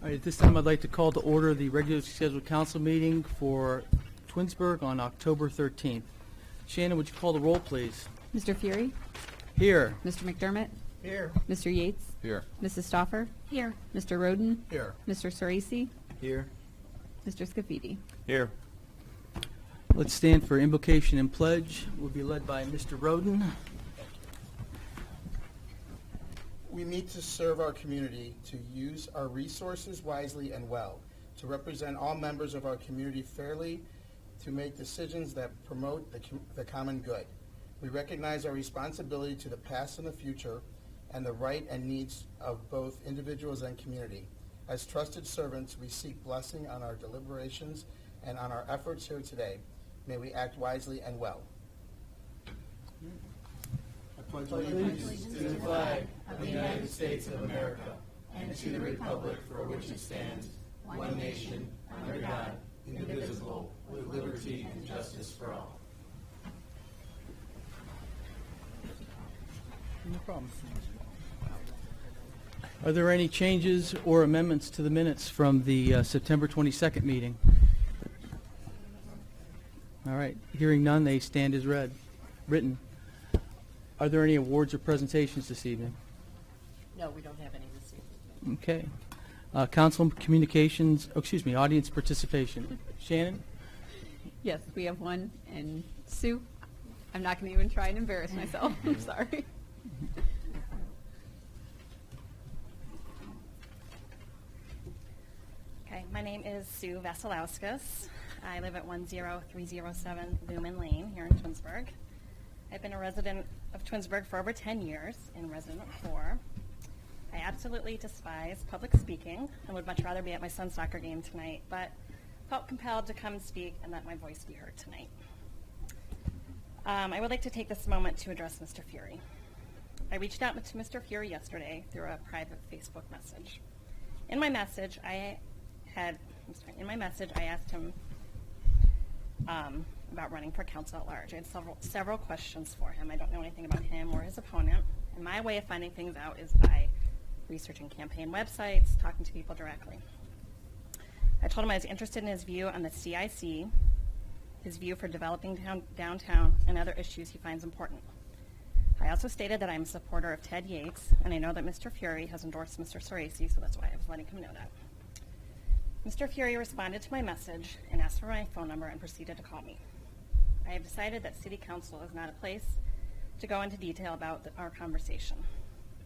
All right, at this time, I'd like to call to order the regularly scheduled council meeting for Twinsburg on October 13th. Shannon, would you call the roll, please? Mr. Fury? Here. Mr. McDermott? Here. Mr. Yates? Here. Mrs. Stoffer? Here. Mr. Roden? Here. Mr. Sorese? Here. Mr. Scafidi? Here. Let's stand for invocation and pledge. We'll be led by Mr. Roden. We meet to serve our community, to use our resources wisely and well, to represent all members of our community fairly, to make decisions that promote the common good. We recognize our responsibility to the past and the future, and the right and needs of both individuals and community. As trusted servants, we seek blessing on our deliberations and on our efforts here today. May we act wisely and well. I pledge Allegiance to the flag of the United States of America and to the republic for which it stands, one nation, under God, indivisible, with liberty and justice for all. No problem. Are there any changes or amendments to the minutes from the September 22nd meeting? All right. Hearing none, they stand as read. Written. Are there any awards or presentations this evening? No, we don't have any this evening. Okay. Council communications, audience participation. Shannon? Yes, we have one. And Sue, I'm not going to even try and embarrass myself. I'm sorry. Okay, my name is Sue Vasiliauskas. I live at 10307 Lumen Lane here in Twinsburg. I've been a resident of Twinsburg for over 10 years in resident 4. I absolutely despise public speaking and would much rather be at my son's soccer game tonight, but felt compelled to come and speak and let my voice be heard tonight. I would like to take this moment to address Mr. Fury. I reached out to Mr. Fury yesterday through a private Facebook message. In my message, I asked him about running for council at large. I had several questions for him. I don't know anything about him or his opponent, and my way of finding things out is by researching campaign websites, talking to people directly. I told him I was interested in his view on the CIC, his view for developing downtown, and other issues he finds important. I also stated that I'm a supporter of Ted Yates, and I know that Mr. Fury has endorsed Mr. Sorese, so that's why I was letting him know that. Mr. Fury responded to my message and asked for my phone number and proceeded to call me. I have decided that City Council is not a place to go into detail about our conversation.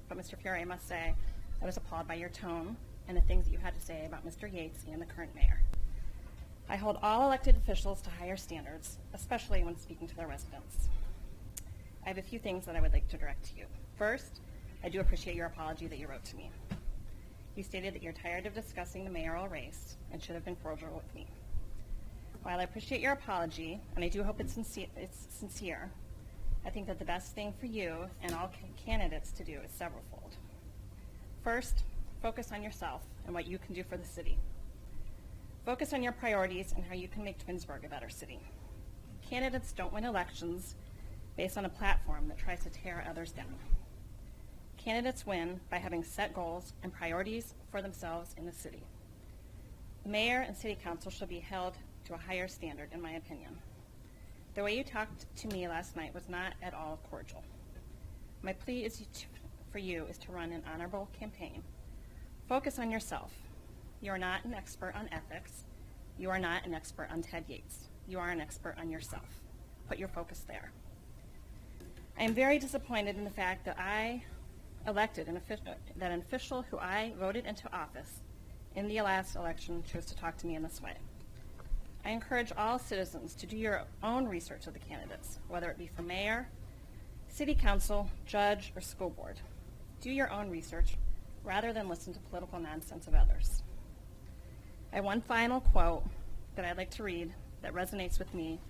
But Mr. Fury, I must say, I was appalled by your tone and the things that you had to say about Mr. Yates and the current mayor. I hold all elected officials to higher standards, especially when speaking to their residents. I have a few things that I would like to direct to you. First, I do appreciate your apology that you wrote to me. You stated that you're tired of discussing the mayoral race and should have been cordial with me. While I appreciate your apology, and I do hope it's sincere, I think that the best thing for you and all candidates to do is severalfold. First, focus on yourself and what you can do for the city. Focus on your priorities and how you can make Twinsburg a better city. Candidates don't win elections based on a platform that tries to tear others down. Candidates win by having set goals and priorities for themselves in the city. The mayor and city council should be held to a higher standard, in my opinion. The way you talked to me last night was not at all cordial. My plea for you is to run an honorable campaign. Focus on yourself. You are not an expert on ethics. You are not an expert on Ted Yates. You are an expert on yourself. Put your focus there. I am very disappointed in the fact that I elected an official who I voted into office in the last election chose to talk to me in this way. I encourage all citizens to do your own research of the candidates, whether it be for mayor, city council, judge, or school board. Do your own research rather than listen to political nonsense of others. I have one final quote that I'd like to read that resonates with me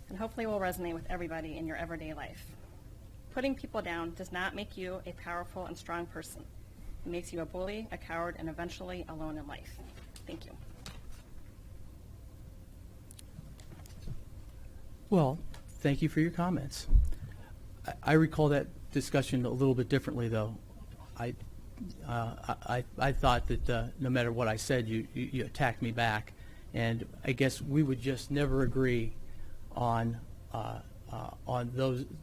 and hopefully will resonate with everybody in your everyday life. Putting people down does not make you a powerful and strong person. It makes you a bully, a coward, and eventually alone in life. Thank you. Well, thank you for your comments. I recall that discussion a little bit differently, though. I I thought that no matter what I said, you attacked me back, and I guess we would just never agree on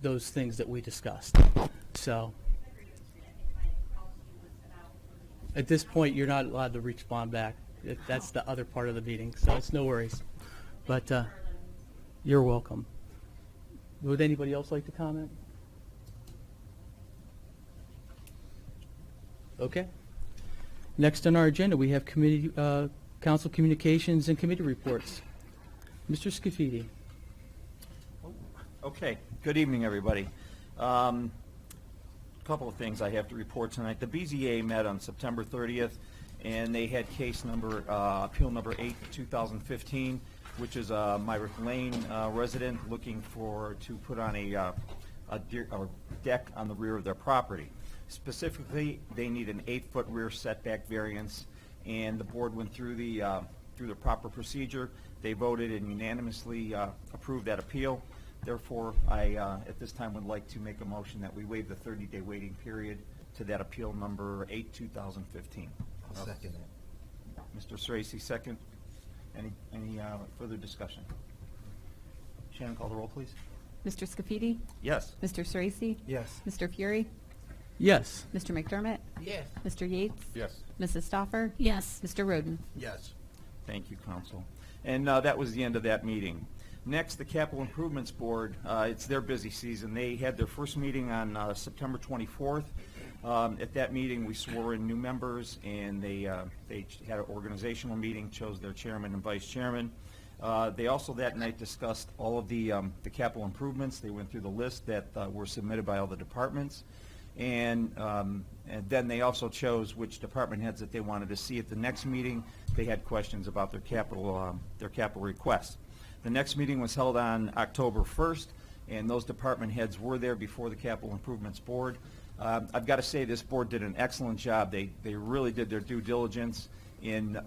those things that we discussed. So at this point, you're not allowed to respond back. That's the other part of the meeting, so it's no worries. But you're welcome. Would anybody else like to comment? Okay. Next on our agenda, we have committee, council communications and committee reports. Mr. Scafidi. Okay, good evening, everybody. Couple of things I have to report tonight. The BZA met on September 30th, and they had case number, appeal number 8, 2015, which is a Myrick Lane resident looking to put on a deck on the rear of their property. Specifically, they need an 8-foot rear setback variance, and the board went through the proper procedure. They voted and unanimously approved that appeal. Therefore, I, at this time, would like to make a motion that we waive the 30-day waiting period to that appeal number 8, 2015. I'll second that. Mr. Sorese, second. Any further discussion? Shannon, call the roll, please. Mr. Scafidi? Yes. Mr. Sorese? Yes. Mr. Fury? Yes. Mr. McDermott? Yes. Mr. Yates? Yes. Mrs. Stoffer? Yes. Mr. Roden? Yes. Thank you, Council. And that was the end of that meeting. Next, the Capital Improvements Board, it's their busy season. They had their first meeting on September 24th. At that meeting, we swore in new members, and they had an organizational meeting, chose their chairman and vice chairman. They also that night discussed all of the capital improvements. They went through the list that were submitted by all the departments. And then they also chose which department heads that they wanted to see at the next meeting. They had questions about their capital requests. The next meeting was held on October 1st, and those department heads were there before the Capital Improvements Board. I've got to say this board did an excellent job. They really did their due diligence in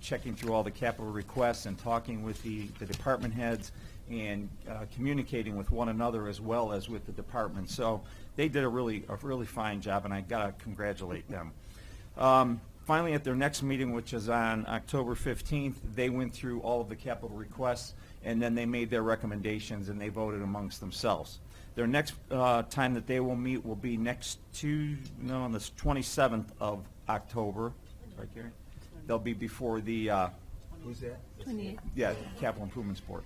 checking through all the capital requests and talking with the department heads and communicating with one another as well as with the department. So they did a really fine job, and I got to congratulate them. Finally, at their next meeting, which is on October 15th, they went through all of the capital requests, and then they made their recommendations, and they voted amongst themselves. Their next time that they will meet will be on the 27th of October. Right, Gary? They'll be before the Who's that? 28. Capital Improvements Board.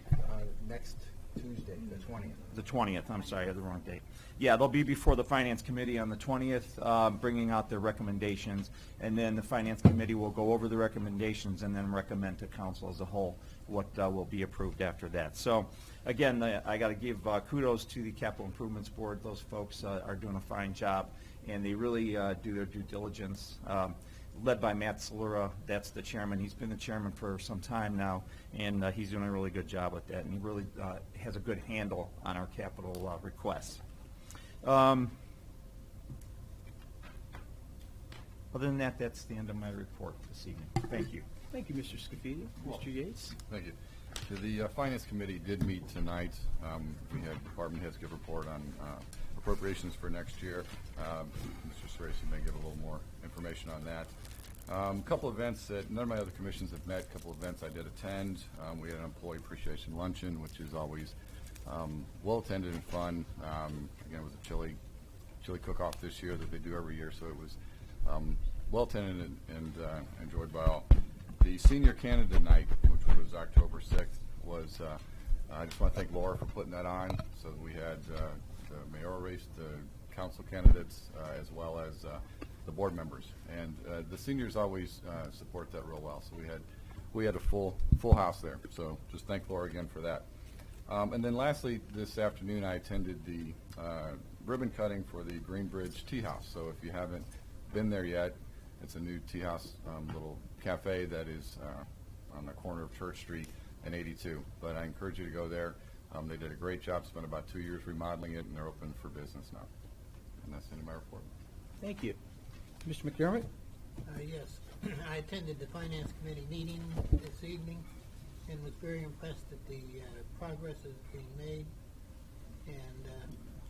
Next Tuesday, the 20th. The 20th, I'm sorry, I had the wrong date. Yeah, they'll be before the Finance Committee on the 20th, bringing out their recommendations, and then the Finance Committee will go over the recommendations and then recommend to Council as a whole what will be approved after that. So, again, I got to give kudos to the Capital Improvements Board. Those folks are doing a fine job, and they really do their due diligence. Led by Matt Salura, that's the chairman. He's been the chairman for some time now, and he's doing a really good job with that, and he really has a good handle on our capital requests. Other than that, that's the end of my report this evening. Thank you. Thank you, Mr. Scafidi. Mr. Yates? Thank you. The Finance Committee did meet tonight. We had department heads give a report on appropriations for next year. Mr. Sorese may give a little more information on that. A couple events that none of my other commissions have met. A couple events I did attend. We had an employee appreciation luncheon, which is always well attended and fun. Again, it was a chili cook-off this year that they do every year, so it was well attended and enjoyed by all. The senior candidate night, which was October 6th, was I just want to thank Laura for putting that on. So we had the mayoral race, the council candidates, as well as the board members, and the seniors always support that real well. So we had a full house there. So just thank Laura again for that. And then lastly, this afternoon I attended the ribbon cutting for the Greenbridge Tea House. So if you haven't been there yet, it's a new tea house, little cafe that is on the corner of Church Street and 82. But I encourage you to go there. They did a great job, spent about 2 years remodeling it, and they're open for business now. And that's the end of my report. Thank you. Mr. McDermott? Yes, I attended the Finance Committee meeting this evening and was very impressed that the progress is being made, and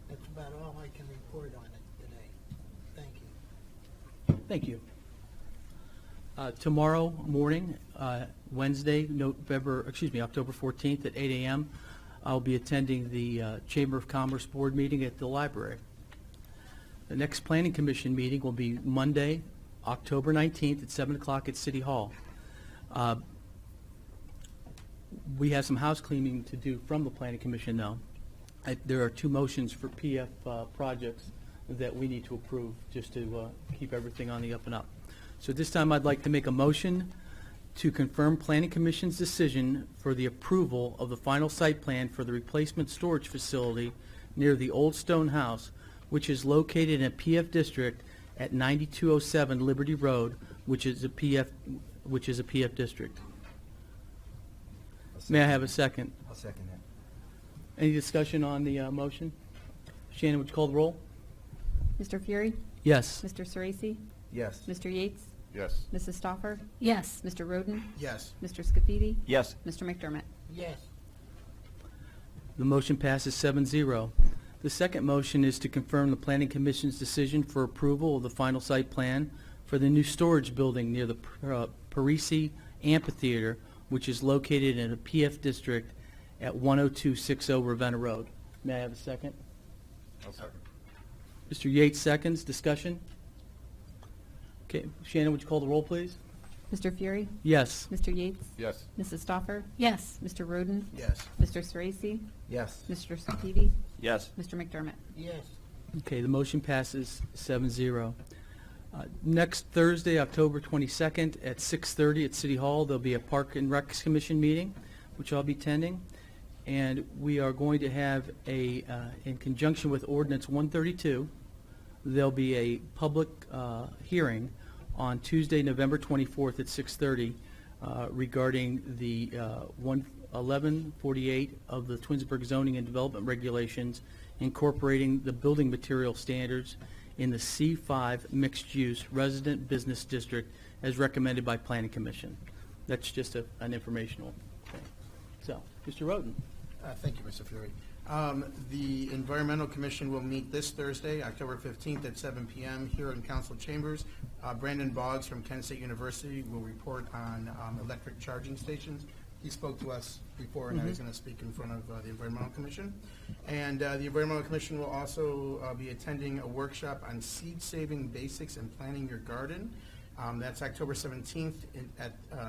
that's about all I can report on it today. Thank you. Thank you. Tomorrow morning, Wednesday, October 14th at 8 a.m., I'll be attending the Chamber of Commerce Board meeting at the library. The next Planning Commission meeting will be Monday, October 19th at 7 o'clock at City Hall. We have some house cleaning to do from the Planning Commission now. There are 2 motions for PF projects that we need to approve just to keep everything on the up and up. So this time I'd like to make a motion to confirm Planning Commission's decision for the approval of the final site plan for the replacement storage facility near the Old Stone House, which is located in a PF district at 9207 Liberty Road, which is a PF district. May I have a second? I'll second that. Any discussion on the motion? Shannon, would you call the roll? Mr. Fury? Yes. Mr. Sorese? Yes. Mr. Yates? Yes. Mrs. Stoffer? Yes. Mr. Roden? Yes. Mr. Scafidi? Yes. Mr. McDermott? Yes. The motion passes 7-0. The second motion is to confirm the Planning Commission's decision for approval of the final site plan for the new storage building near the Parisi Amphitheater, which is located in a PF district at 10260 Ravenna Road. May I have a second? I'll second. Mr. Yates seconds. Discussion? Okay. Shannon, would you call the roll, please? Mr. Fury? Yes. Mr. Yates? Yes. Mrs. Stoffer? Yes. Mr. Roden? Yes. Mr. Sorese? Yes. Mr. Scafidi? Yes. Mr. McDermott? Yes. Okay, the motion passes 7-0. Next Thursday, October 22nd at 6:30 at City Hall, there'll be a Park and Rec Commission meeting, which I'll be attending. And we are going to have in conjunction with Ordinance 132, there'll be a public hearing on Tuesday, November 24th at 6:30 regarding the 1148 of the Twinsburg Zoning and Development Regulations, incorporating the building material standards in the C5 mixed-use resident business district as recommended by Planning Commission. That's just an informational thing. So, Mr. Roden. Thank you, Mr. Fury. The Environmental Commission will meet this Thursday, October 15th at 7 p.m. here in Council Chambers. Brandon Boggs from Kent State University will report on electric charging stations. He spoke to us before, and now he's going to speak in front of the Environmental Commission. And the Environmental Commission will also be attending a workshop on seed-saving basics and planting your garden. That's October 17th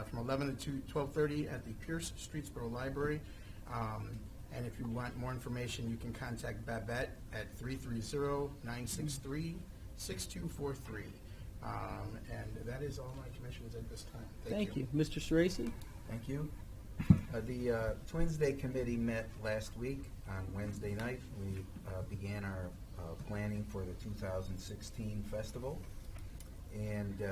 from 11 to 12:30 at the Pierce Streetsboro Library. And if you want more information, you can contact Babette at 330-963-6243. And that is all my commissions at this time. Thank you. Mr. Sorese? Thank you. The Twins Day Committee met last week on Wednesday night. We began our planning for the 2016 festival. And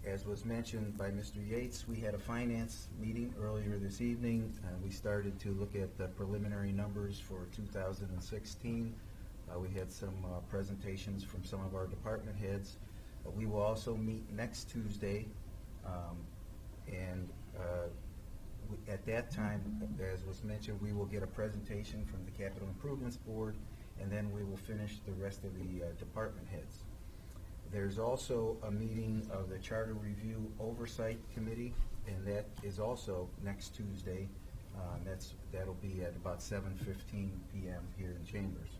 as was mentioned by Mr. Yates, we had a finance meeting earlier this evening. We started to look at the preliminary numbers for 2016. We had some presentations from some of our department heads. We will also meet next Tuesday, and at that time, as was mentioned, we will get a presentation from the Capital Improvements Board, and then we will finish the rest of the department heads. There's also a meeting of the Charter Review Oversight Committee, and that is also next Tuesday. That'll be at about 7:15 p.m. here in Chambers.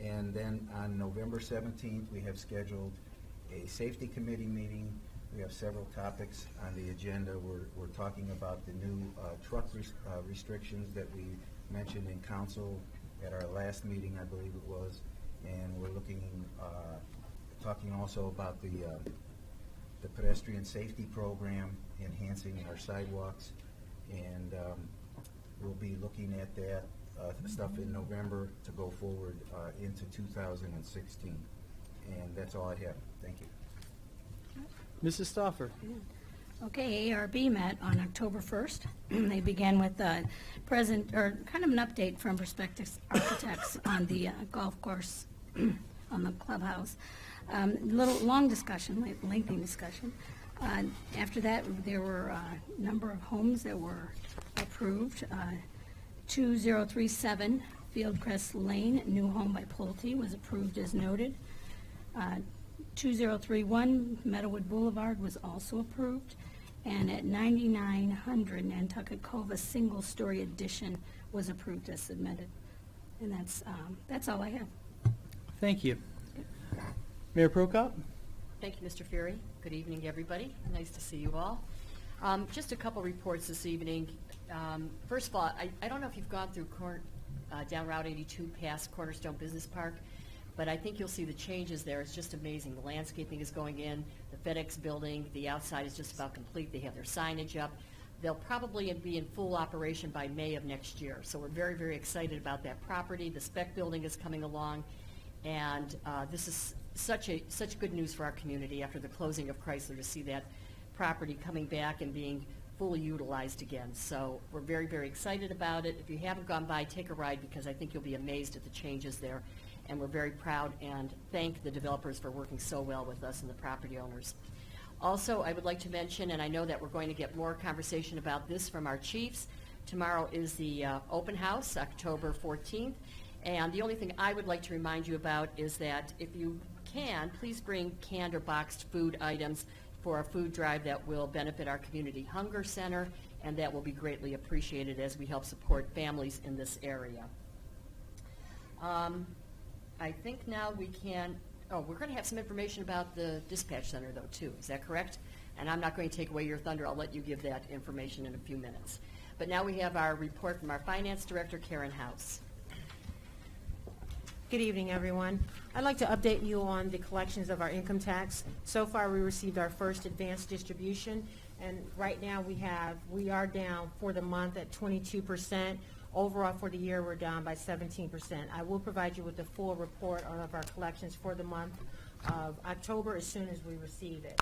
And then on November 17th, we have scheduled a Safety Committee meeting. We have several topics on the agenda. We're talking about the new truck restrictions that we mentioned in council at our last meeting, I believe it was, and we're talking also about the pedestrian safety program, enhancing our sidewalks, and we'll be looking at that stuff in November to go forward into 2016. And that's all I have. Thank you. Mrs. Stoffer? Okay, ARB met on October 1st. They began with a kind of an update from Perspectives Architects on the golf course, on the clubhouse. Long discussion, lengthy discussion. After that, there were a number of homes that were approved. 2037 Fieldcrest Lane, new home by Pulte, was approved as noted. 2031 Meadowood Boulevard was also approved, and at 9900 Nantucket Cove, a single-story addition was approved as submitted. And that's all I have. Thank you. Mayor Prokop? Thank you, Mr. Fury. Good evening, everybody. Nice to see you all. Just a couple reports this evening. First of all, I don't know if you've gone through down Route 82 past Cornerstone Business Park, but I think you'll see the changes there. It's just amazing. The landscaping is going in, the FedEx building, the outside is just about complete. They have their signage up. They'll probably be in full operation by May of next year. So we're very, very excited about that property. The spec building is coming along, and this is such good news for our community after the closing of Chrysler to see that property coming back and being fully utilized again. So we're very, very excited about it. If you haven't gone by, take a ride, because I think you'll be amazed at the changes there. And we're very proud and thank the developers for working so well with us and the property owners. Also, I would like to mention, and I know that we're going to get more conversation about this from our chiefs, tomorrow is the open house, October 14th. And the only thing I would like to remind you about is that if you can, please bring canned or boxed food items for a food drive that will benefit our community hunger center, and that will be greatly appreciated as we help support families in this area. I think now we can, we're going to have some information about the dispatch center though too, is that correct? And I'm not going to take away your thunder, I'll let you give that information in a few minutes. But now we have our report from our Finance Director, Karen House. Good evening, everyone. I'd like to update you on the collections of our income tax. So far, we received our first advanced distribution, and right now we are down for the month at 22%. Overall, for the year, we're down by 17%. I will provide you with the full report of our collections for the month of October as soon as we receive it.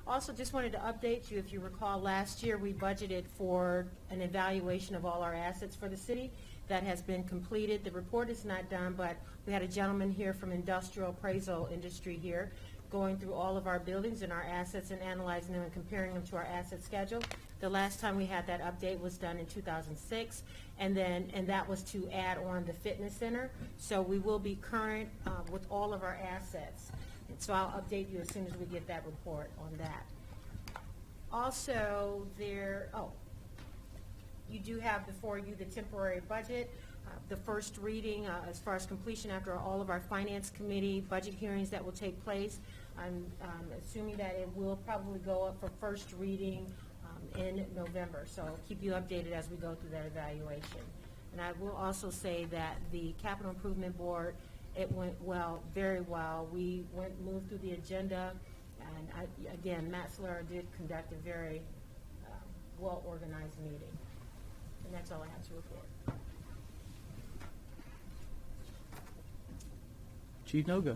Also, just wanted to update you, if you recall, last year we budgeted for an evaluation of all our assets for the city. That has been completed. The report is not done, but we had a gentleman here from Industrial Appraisal Industry here going through all of our buildings and our assets and analyzing them and comparing them to our asset schedule. The last time we had that update was done in 2006, and that was to add on the fitness center. So we will be current with all of our assets. And so I'll update you as soon as we get that report on that. Also, you do have before you the temporary budget, the first reading as far as completion after all of our Finance Committee budget hearings that will take place. I'm assuming that it will probably go up for first reading in November. So I'll keep you updated as we go through that evaluation. And I will also say that the Capital Improvement Board, it went well, very well. We moved through the agenda, and again, Matt Solera did conduct a very well-organized meeting. And that's all I have to report. Chief Noga.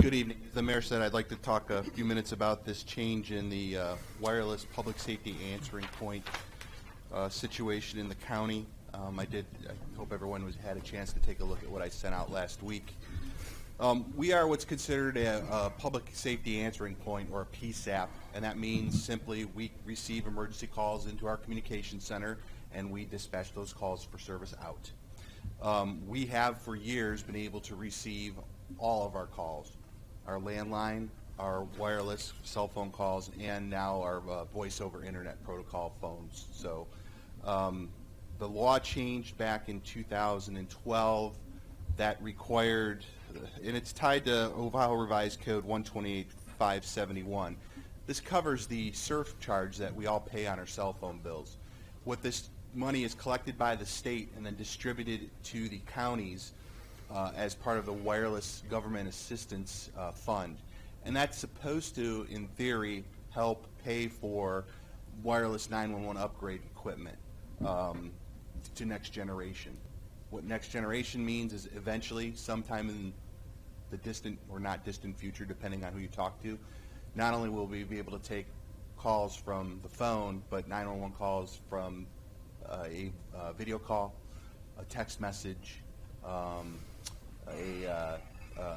Good evening. As the mayor said, I'd like to talk a few minutes about this change in the wireless public safety answering point situation in the county. I hope everyone had a chance to take a look at what I sent out last week. We are what's considered a public safety answering point, or a PSAP, and that means simply we receive emergency calls into our communication center and we dispatch those calls for service out. We have for years been able to receive all of our calls, our landline, our wireless cell phone calls, and now our voice over internet protocol phones. So the law changed back in 2012 that required, and it's tied to Ohio Revised Code 128.571. This covers the surcharge that we all pay on our cell phone bills. What this money is collected by the state and then distributed to the counties as part of the Wireless Government Assistance Fund. And that's supposed to, in theory, help pay for wireless 911 upgrade equipment to next generation. What next generation means is eventually, sometime in the distant or not distant future, depending on who you talk to, not only will we be able to take calls from the phone, but 911 calls from a video call, a text message, an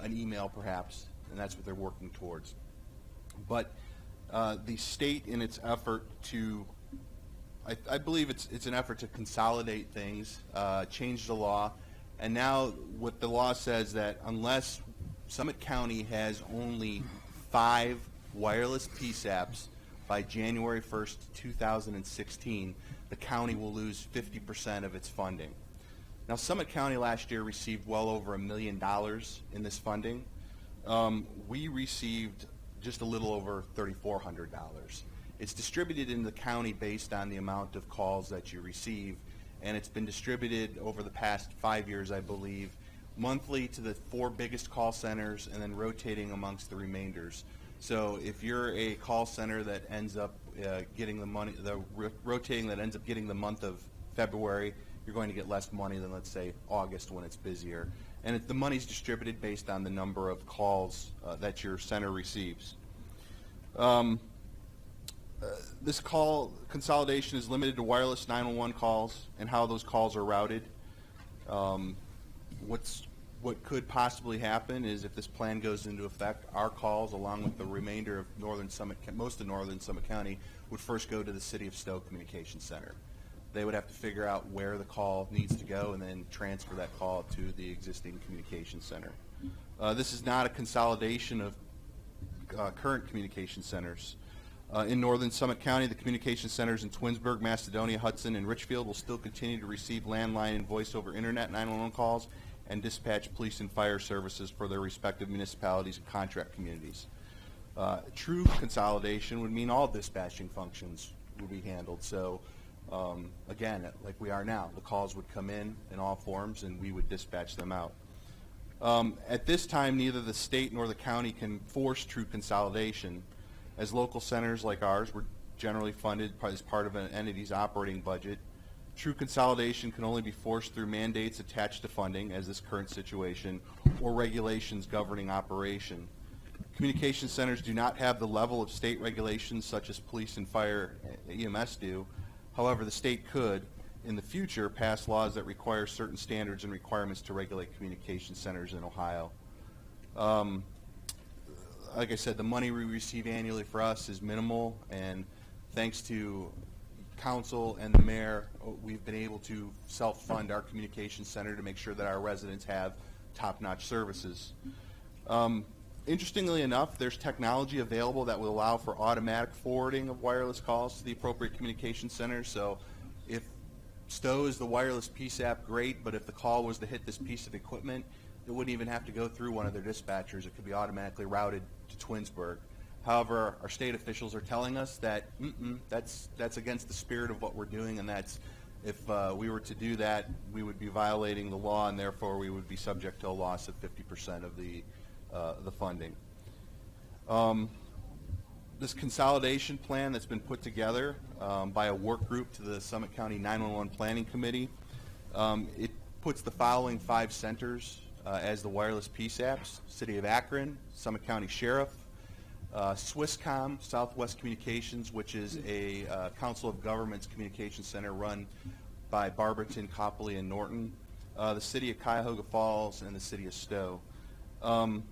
email perhaps, and that's what they're working towards. But the state, in its effort to, I believe it's an effort to consolidate things, change the law, and now what the law says that unless Summit County has only 5 wireless PSAPs by January 1st, 2016, the county will lose 50% of its funding. Now, Summit County last year received well over $1 million in this funding. We received just a little over $3,400. It's distributed in the county based on the amount of calls that you receive, and it's been distributed over the past 5 years, I believe, monthly to the 4 biggest call centers and then rotating amongst the remainders. So if you're a call center that ends up getting the money, rotating that ends up getting the month of February, you're going to get less money than, let's say, August when it's busier. And the money's distributed based on the number of calls that your center receives. This call consolidation is limited to wireless 911 calls and how those calls are routed. What could possibly happen is if this plan goes into effect, our calls, along with the remainder of most of Northern Summit County, would first go to the City of Stowe Communications Center. They would have to figure out where the call needs to go and then transfer that call to the existing communication center. This is not a consolidation of current communication centers. In Northern Summit County, the communication centers in Twinsburg, Macedonia, Hudson, and Richfield will still continue to receive landline and voice over internet 911 calls and dispatch police and fire services for their respective municipalities and contract communities. True consolidation would mean all dispatching functions would be handled. So again, like we are now, the calls would come in all forms and we would dispatch them out. At this time, neither the state nor the county can force true consolidation, as local centers like ours were generally funded as part of an entity's operating budget. True consolidation can only be forced through mandates attached to funding, as this current situation, or regulations governing operation. Communication centers do not have the level of state regulations such as police and fire EMS do. However, the state could, in the future, pass laws that require certain standards and requirements to regulate communication centers in Ohio. Like I said, the money we receive annually for us is minimal, and thanks to council and the mayor, we've been able to self-fund our communication center to make sure that our residents have top-notch services. Interestingly enough, there's technology available that will allow for automatic forwarding of wireless calls to the appropriate communication centers. So if Stowe is the wireless PSAP, great, but if the call was to hit this piece of equipment, it wouldn't even have to go through one of their dispatchers. It could be automatically routed to Twinsburg. However, our state officials are telling us that that's against the spirit of what we're doing, and that's if we were to do that, we would be violating the law, and therefore we would be subject to a loss of 50% of the funding. This consolidation plan that's been put together by a work group to the Summit County 911 Planning Committee, it puts the following 5 centers as the wireless PSAPs: City of Akron, Summit County Sheriff, Swisscom, Southwest Communications, which is a Council of Governments communication center run by Barberton, Copley, and Norton, the City of Cuyahoga Falls, and the City of Stowe. Under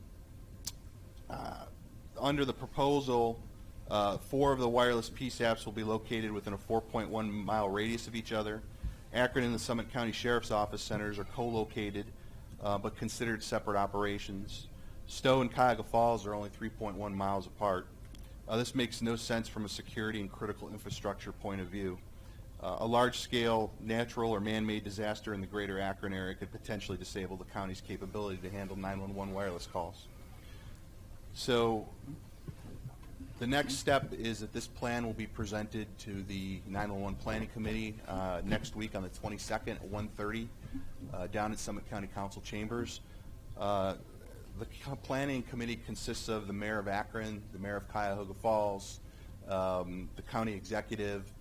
the proposal, 4 of the wireless PSAPs will be located within a 4.1 mile radius of each other. Akron and the Summit County Sheriff's Office centers are co-located but considered separate operations. Stowe and Cuyahoga Falls are only 3.1 miles apart. This makes no sense from a security and critical infrastructure point of view. A large-scale natural or man-made disaster in the greater Akron area could potentially disable the county's capability to handle 911 wireless calls. So the next step is that this plan will be presented to the 911 Planning Committee next week on the 22nd at 1:30 down at Summit County Council Chambers. The Planning Committee consists of the Mayor of Akron, the Mayor of Cuyahoga Falls, the County Executive.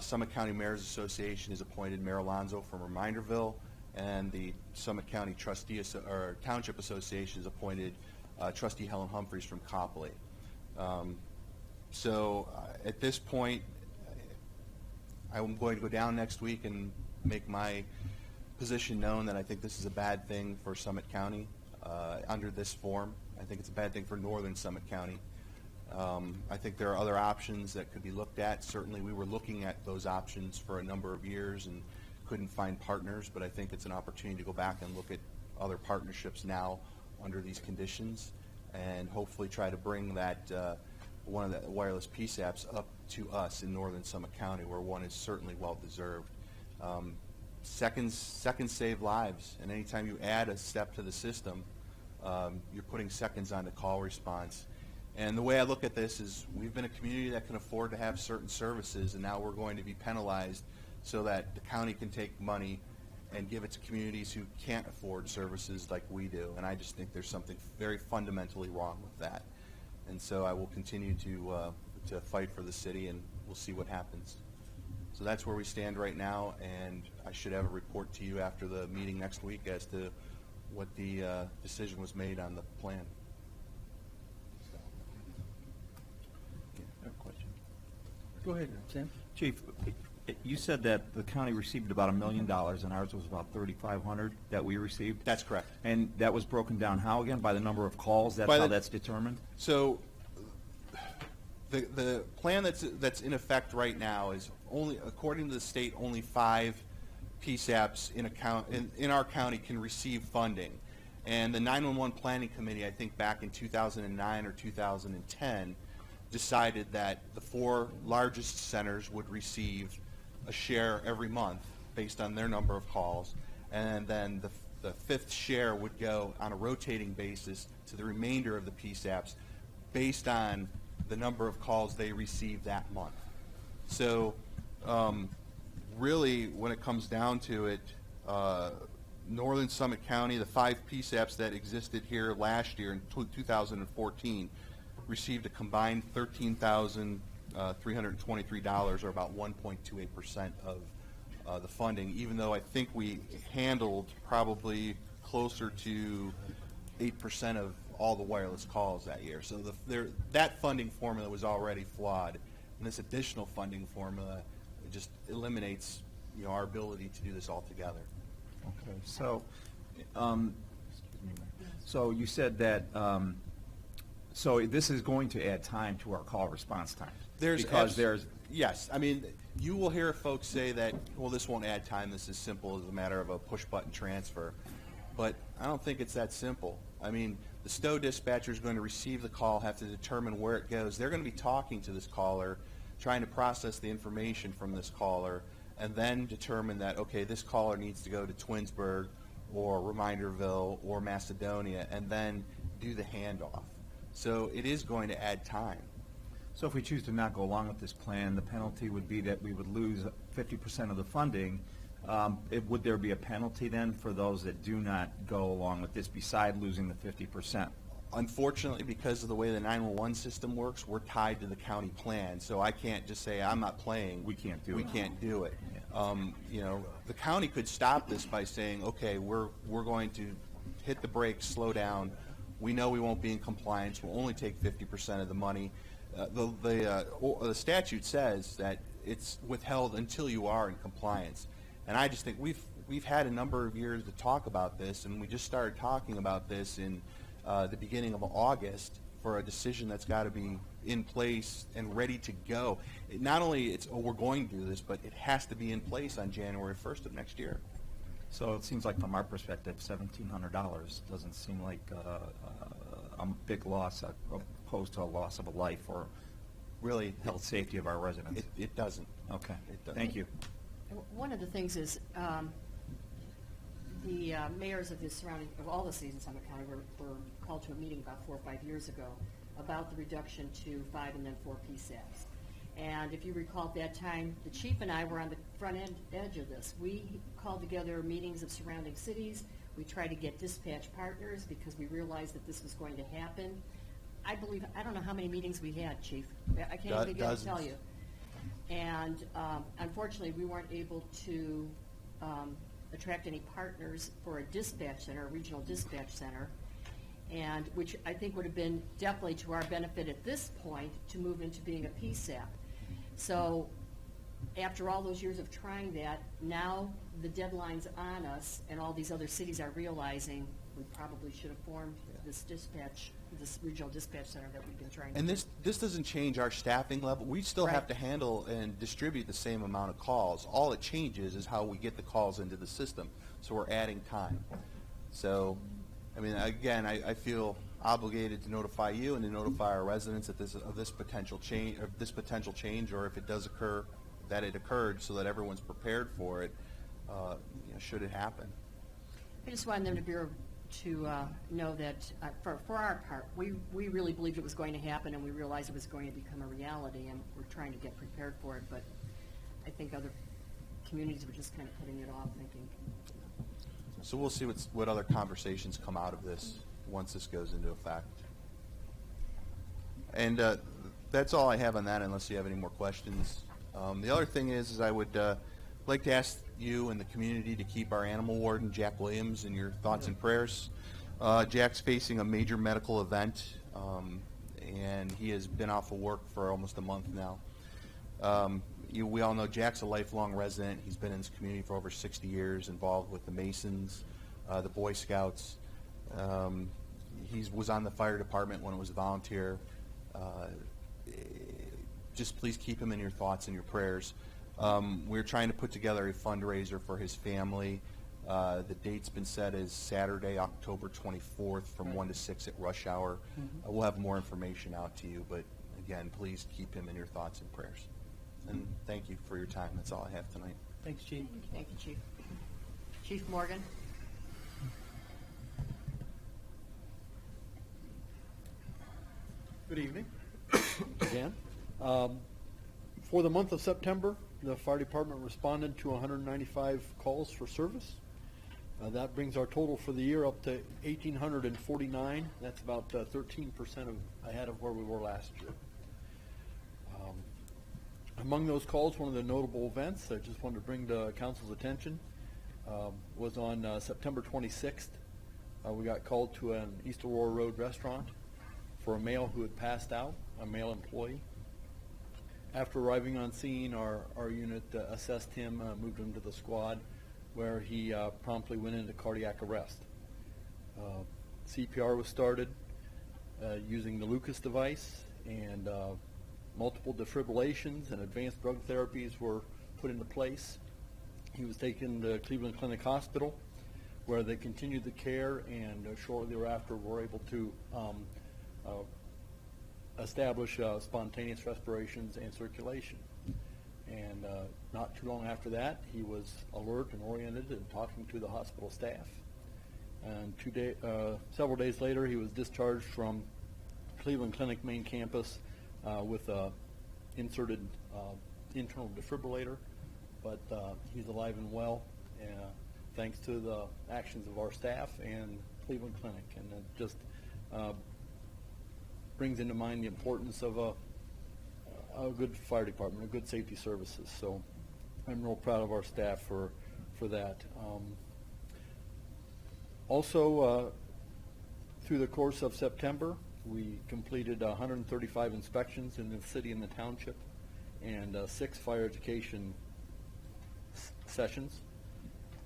Summit County Mayors Association has appointed Mayor Alonzo from Reminderville, and the Summit County Township Association has appointed Trustee Helen Humphreys from Copley. So at this point, I'm going to go down next week and make my position known that I think this is a bad thing for Summit County under this form. I think it's a bad thing for Northern Summit County. I think there are other options that could be looked at. Certainly we were looking at those options for a number of years and couldn't find partners, but I think it's an opportunity to go back and look at other partnerships now under these conditions, and hopefully try to bring that one of the wireless PSAPs up to us in northern Summit County, where one is certainly well deserved. Seconds save lives, and anytime you add a step to the system, you're putting seconds on the call response. And the way I look at this is we've been a community that can afford to have certain services, and now we're going to be penalized so that the county can take money and give it to communities who can't afford services like we do. And I just think there's something very fundamentally wrong with that. And so I will continue to fight for the city, and we'll see what happens. So that's where we stand right now, and I should have a report to you after the meeting next week as to what the decision was made on the plan. Go ahead, Sam. Chief, you said that the county received about $1 million, and ours was about $3,500 that we received? That's correct. And that was broken down how again? By the number of calls? That's how that's determined? So the plan that's in effect right now is only, according to the state, only 5 PSAPs in our county can receive funding. And the 911 Planning Committee, I think back in 2009 or 2010, decided that the 4 largest centers would receive a share every month based on their number of calls, and then the 5th share would go on a rotating basis to the remainder of the PSAPs based on the number of calls they received that month. So really, when it comes down to it, Northern Summit County, the 5 PSAPs that existed here last year in 2014, received a combined $13,323, or about 1.28% of the funding, even though I think we handled probably closer to 8% of all the wireless calls that year. So that funding formula was already flawed, and this additional funding formula just eliminates our ability to do this altogether. Okay, so so you said that so this is going to add time to our call response time. Yes, I mean, you will hear folks say that, well, this won't add time, this is simple as a matter of a push button transfer, but I don't think it's that simple. I mean, the STO dispatcher is going to receive the call, have to determine where it goes. They're going to be talking to this caller, trying to process the information from this caller, and then determine that, okay, this caller needs to go to Twinsburg or Reminderville or Macedonia, and then do the handoff. So it is going to add time. So if we choose to not go along with this plan, the penalty would be that we would lose 50% of the funding. Would there be a penalty then for those that do not go along with this beside losing the 50%? Unfortunately, because of the way the 911 system works, we're tied to the county plan. So I can't just say, I'm not playing. We can't do it. We can't do it. The county could stop this by saying, okay, we're going to hit the brakes, slow down. We know we won't be in compliance. We'll only take 50% of the money. The statute says that it's withheld until you are in compliance. And I just think we've had a number of years to talk about this, and we just started talking about this in the beginning of August for a decision that's got to be in place and ready to go. Not only we're going to do this, but it has to be in place on January 1st of next year. So it seems like from our perspective, $1,700 doesn't seem like a big loss opposed to a loss of a life or really health safety of our residents. It doesn't. Okay. It doesn't. Thank you. One of the things is the mayors of all the cities in Summit County were called to a meeting about 4 or 5 years ago about the reduction to 5 and then 4 PSAPs. And if you recall at that time, the chief and I were on the front edge of this. We called together meetings of surrounding cities. We tried to get dispatch partners because we realized that this was going to happen. I don't know how many meetings we had, Chief. I can't even begin to tell you. And unfortunately, we weren't able to attract any partners for a dispatch center, a regional dispatch center, and which I think would have been definitely to our benefit at this point to move into being a PSAP. So after all those years of trying that, now the deadline's on us, and all these other cities are realizing we probably should have formed this regional dispatch center that we've been trying to And do. this doesn't change our staffing level. We still have to handle and distribute the same amount of calls. All it changes is how we get the calls into the system. So we're adding time. So I mean, again, I feel obligated to notify you and to notify our residents of this potential change, or if it does occur, that it occurred, so that everyone's prepared for it, should it happen. I just wanted them to know that, for our part, we really believed it was going to happen, and we realized it was going to become a reality, and we're trying to get prepared for it, but I think other communities were just kind of putting it off, thinking, So we'll see what other conversations come out of this once this goes into effect. And that's all I have on that, unless you have any more questions. The other thing is I would like to ask you and the community to keep our animal warden, Jack Williams, in your thoughts and prayers. Jack's facing a major medical event, and he has been off of work for almost a month now. We all know Jack's a lifelong resident. He's been in this community for over 60 years, involved with the Masons, the Boy Scouts. He was on the fire department when it was a volunteer. Just please keep him in your thoughts and your prayers. We're trying to put together a fundraiser for his family. The date's been set as Saturday, October 24th from 1 to 6 at rush hour. We'll have more information out to you, but again, please keep him in your thoughts and prayers. And thank you for your time. That's all I have tonight. Thanks, Chief. thank you, Chief. Chief Morgan? Good evening, again. For the month of September, the fire department responded to 195 calls for service. That brings our total for the year up to 1,849. That's about 13% ahead of where we were last year. Among those calls, one of the notable events I just wanted to bring to council's attention was on September 26th. We got called to an East Aurora Road restaurant for a male who had passed out, a male employee. After arriving on scene, our unit assessed him, moved him to the squad, where he promptly went into cardiac arrest. CPR was started using the Lucas device, and multiple defibrillations and advanced drug therapies were put into place. He was taken to Cleveland Clinic Hospital, where they continued the care, and shortly thereafter were able to establish spontaneous respirations and circulation. And not too long after that, he was alert and oriented and talking to the hospital staff. And several days later, he was discharged from Cleveland Clinic main campus with a inserted internal defibrillator, but he's alive and well, thanks to the actions of our staff and Cleveland Clinic. And it just brings into mind the importance of a good fire department, a good safety services. So I'm real proud of our staff for that. Also, through the course of September, we completed 135 inspections in the city and the township, and 6 fire education sessions.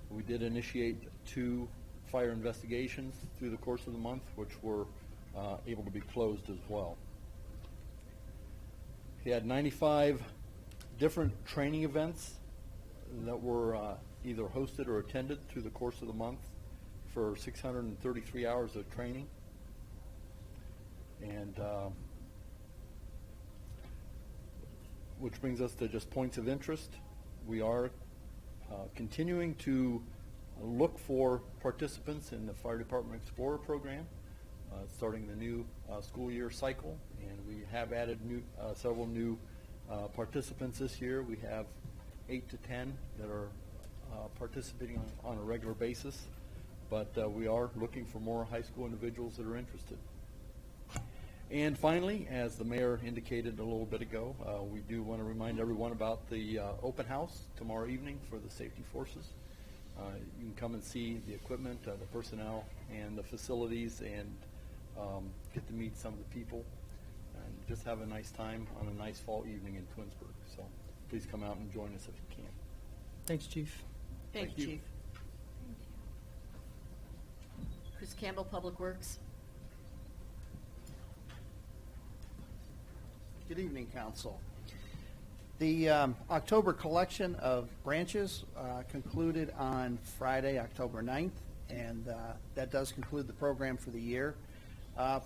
We did initiate 2 fire investigations through the course of the month, which were able to be closed as well. He had 95 different training events that were either hosted or attended through the course of the month for 633 hours of training. And which brings us to just points of interest. We are continuing to look for participants in the Fire Department Explorer program, starting the new school year cycle, and we have added several new participants this year. We have 8 to 10 that are participating on a regular basis, but we are looking for more high school individuals that are interested. And finally, as the mayor indicated a little bit ago, we do want to remind everyone about the open house tomorrow evening for the safety forces. You can come and see the equipment, the personnel, and the facilities, and get to meet some of the people, and just have a nice time on a nice fall evening in Twinsburg. So please come out and join us if you can. Thanks, Chief. Thank you, Chief. Chris Campbell, Public Works. Good evening, Council. The October collection of branches concluded on Friday, October 9th. And that does conclude the program for the year.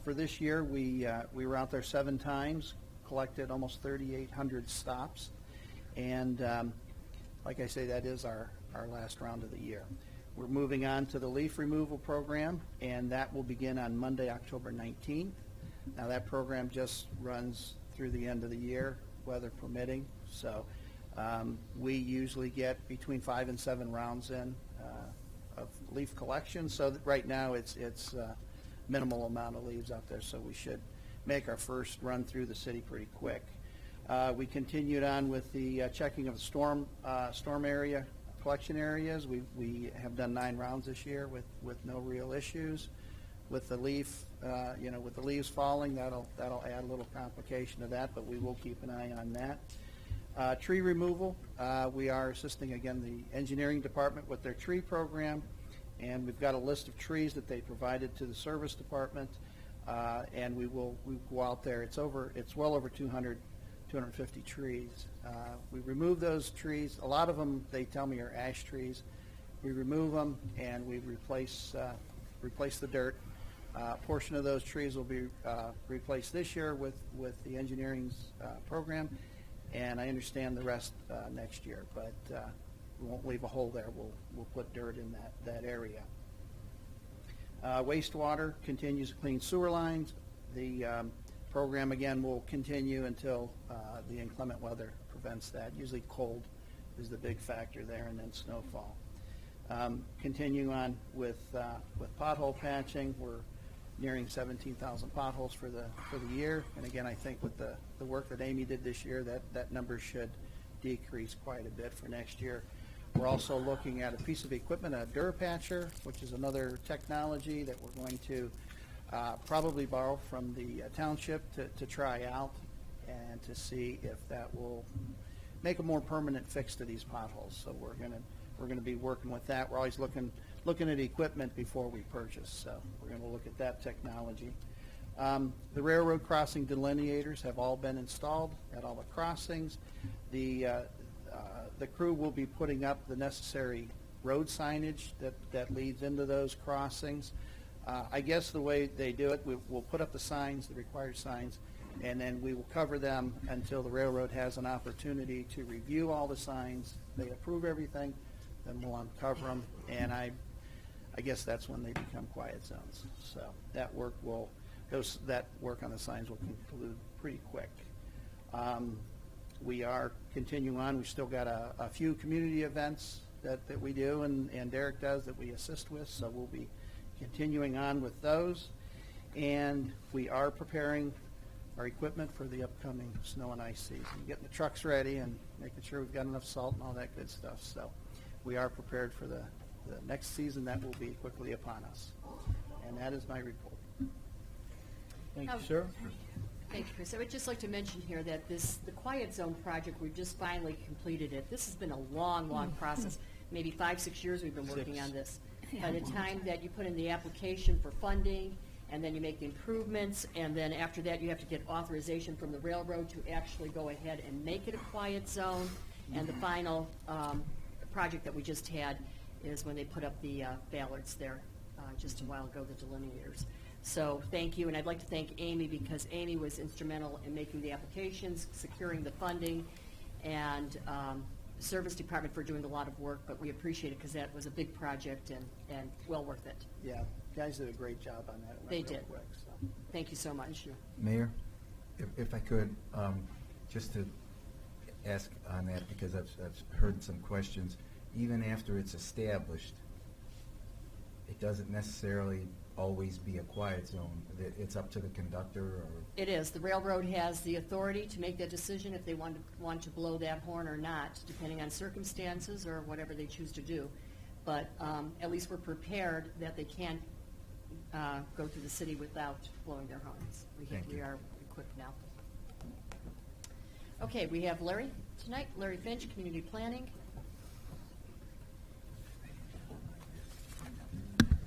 For this year, we were out there 7 times, collected almost 3,800 stops. And like I say, that is our last round of the year. We're moving on to the leaf removal program, and that will begin on Monday, October 19th. Now, that program just runs through the end of the year, weather permitting. So we usually get between 5 and 7 rounds in of leaf collection. So that right now it's minimal amount of leaves out there, so we should make our first run through the city pretty quick. We continued on with the checking of the storm area collection areas. We have done 9 rounds this year with no real issues. With the leaf, with the leaves falling, that'll add a little complication to that, but we will keep an eye on that. Tree removal, we are assisting again the engineering department with their tree program, and we've got a list of trees that they provided to the service department, and we go out there. It's well over 250 trees. We remove those trees. A lot of them, they tell me, are ash trees. We remove them and we replace the dirt. A portion of those trees will be replaced this year with the engineering's program, and I understand the rest next year. But we won't leave a hole there. We'll put dirt in that area. Wastewater continues to clean sewer lines. The program again will continue until the inclement weather prevents that. Usually cold is the big factor there, and then snowfall. Continuing on with pothole patching, we're nearing 17,000 potholes for the year, and again, I think with the work that Amy did this year, that number should decrease quite a bit for next year. We're also looking at a piece of equipment, a Durapatcher, which is another technology that we're going to probably borrow from the township to try out and to see if that will make a more permanent fix to these potholes. So we're going to be working with that. We're always looking at equipment before we purchase, so we're going to look at that technology. The railroad crossing delineators have all been installed at all the crossings. The crew will be putting up the necessary road signage that leads into those crossings. I guess the way they do it, we'll put up the signs, the required signs, and then we will cover them until the railroad has an opportunity to review all the signs. They approve everything, then we'll uncover them, and I guess that's when they become quiet zones. So that work on the signs will conclude pretty quick. We are continuing on. We've still got a few community events that we do and Derek does that we assist with, so we'll be continuing on with those. And we are preparing our equipment for the upcoming snow and ice season, getting the trucks ready and making sure we've got enough salt and all that good stuff. So we are prepared for the next season that will be quickly upon us. And that is my report. Thank you, sir. Thank you, Chris. I would just like to mention here that the Quiet Zone project, we just finally completed it. This has been a long process. Maybe 5-6 years we've been working on this. By the time that you put in the application for funding, and then you make the improvements, and then after that you have to get authorization from the railroad to actually go ahead and make it a quiet zone. And the final project that we just had is when they put up the ballards there just a while ago, the delineators. So thank you, and I'd like to thank Amy, because Amy was instrumental in making the applications, securing the funding, and the service department for doing a lot of work, but we appreciate it because that was a big project and well worth it. Yeah, guys did a great job on that. It went They real did. quick, so. Thank you so much. Mayor, if I could, just to ask on that, because I've heard some questions. Even after it's established, it doesn't necessarily always be a quiet zone. It's up to the conductor, or? It is. The railroad has the authority to make that decision if they want to blow that horn or not, depending on circumstances or whatever they choose to do. But at least we're prepared that they can't go through the city without blowing their horns. We are equipped now. Okay, we have Larry tonight. Larry Finch, Community Planning.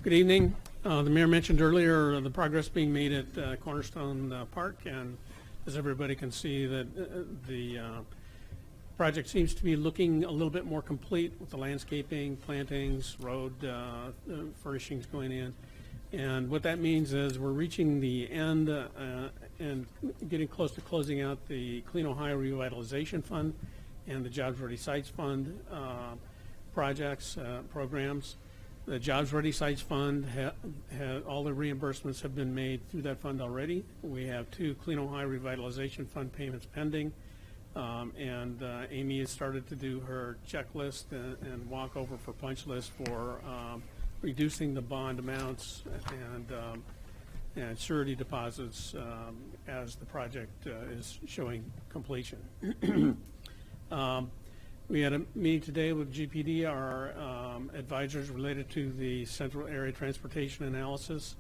Good evening. The mayor mentioned earlier the progress being made at Cornerstone Park, and as everybody can see, that the Project seems to be looking a little bit more complete with the landscaping, plantings, road furnishings going in. And what that means is we're reaching the end and getting close to closing out the Clean Ohio Revitalization Fund and the Jobs Ready Sites Fund projects, programs. The Jobs Ready Sites Fund, all the reimbursements have been made through that fund already. We have 2 Clean Ohio Revitalization Fund payments pending. And Amy has started to do her checklist and walkover for punch list for reducing the bond amounts and surety deposits as the project is showing completion. We had a meeting today with GPD, our advisors related to the Central Area Transportation Analysis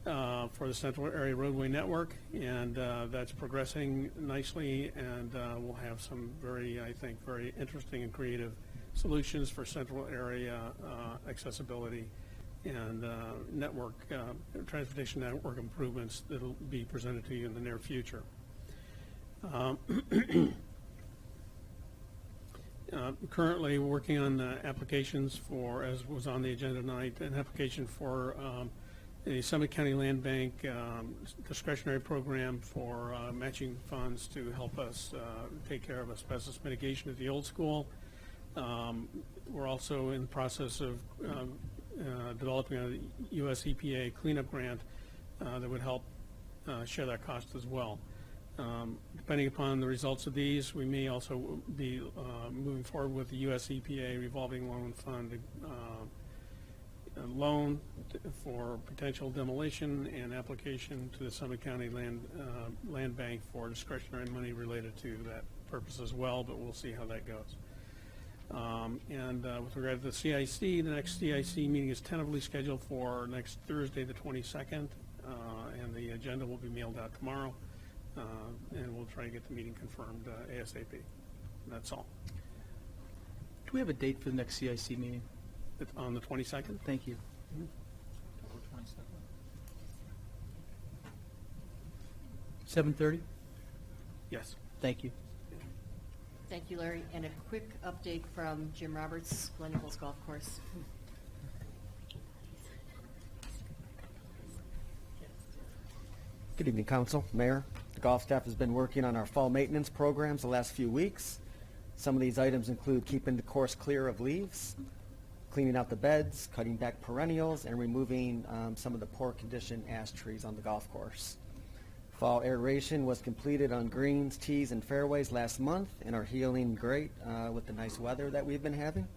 for the Central Area Roadway Network, and that's progressing nicely, and we'll have some I think, very interesting and creative solutions for Central Area accessibility and network, transportation network improvements that'll be presented to you in the near future. Currently working on applications for, as was on the agenda tonight, an application for the Summit County Land Bank discretionary program for matching funds to help us take care of asbestos mitigation at the old school. We're also in the process of developing a US EPA cleanup grant that would help share that cost as well. Depending upon the results of these, we may also be moving forward with the US EPA revolving loan fund loan for potential demolition and application to the Summit County Land Bank for discretionary money related to that purpose as well, but we'll see how that goes. With regard to the CIC, the next CIC meeting is tentatively scheduled for next Thursday, the 22nd, and the agenda will be mailed out tomorrow, and we'll try to get the meeting confirmed ASAP. That's all. Do we have a date for the next CIC meeting? It's on the 22nd? Thank you. 7:30? Yes. Thank you. Thank you, Larry. And a quick update from Jim Roberts, Glen Eagles Golf Course. Good evening, Council, Mayor. The golf staff has been working on our fall maintenance programs the last few weeks. Some of these items include keeping the course clear of leaves, cleaning out the beds, cutting back perennials, and removing some of the poor condition ash trees on the golf course. Fall aeration was completed on greens, tees, and fairways last month and are healing great with the nice weather that we've been having.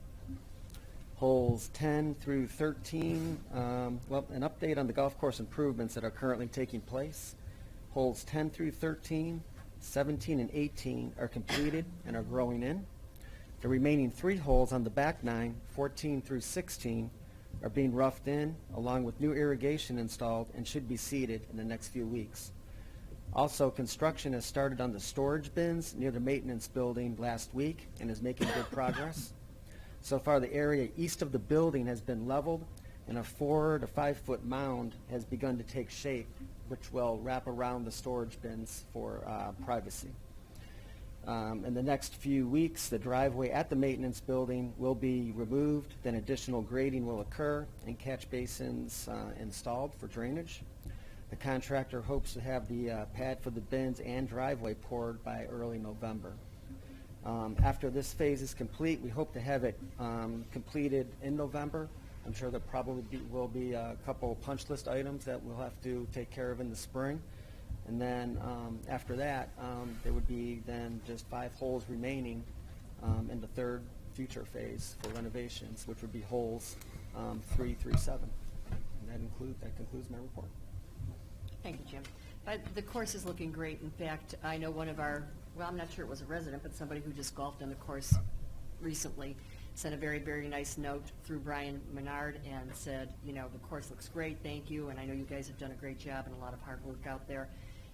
Holes 10 through 13, an update on the golf course improvements that are currently taking place. Holes 10 through 13, 17, and 18 are completed and are growing in. The remaining 3 holes on the back 9, 14 through 16, are being roughed in, along with new irrigation installed, and should be seeded in the next few weeks. Also, construction has started on the storage bins near the maintenance building last week and is making good progress. So far, the area east of the building has been leveled, and a 4 to 5 foot mound has begun to take shape, which will wrap around the storage bins for privacy. In the next few weeks, the driveway at the maintenance building will be removed, then additional grading will occur and catch basins installed for drainage. The contractor hopes to have the pad for the bins and driveway poured by early November. After this phase is complete, we hope to have it completed in November. I'm sure there probably will be a couple punch list items that we'll have to take care of in the spring. And then after that, there would be then just 5 holes remaining in the third future phase for renovations, which would be holes 3 through 7. And that concludes my report. Thank you, Jim. The course is looking great. In fact, I know one of our, well, I'm not sure it was a resident, but somebody who just golfed on the course recently sent a very, very nice note through Brian Menard and said, you know, the course looks great, thank you, and I know you guys have done a great job and a lot of hard work out there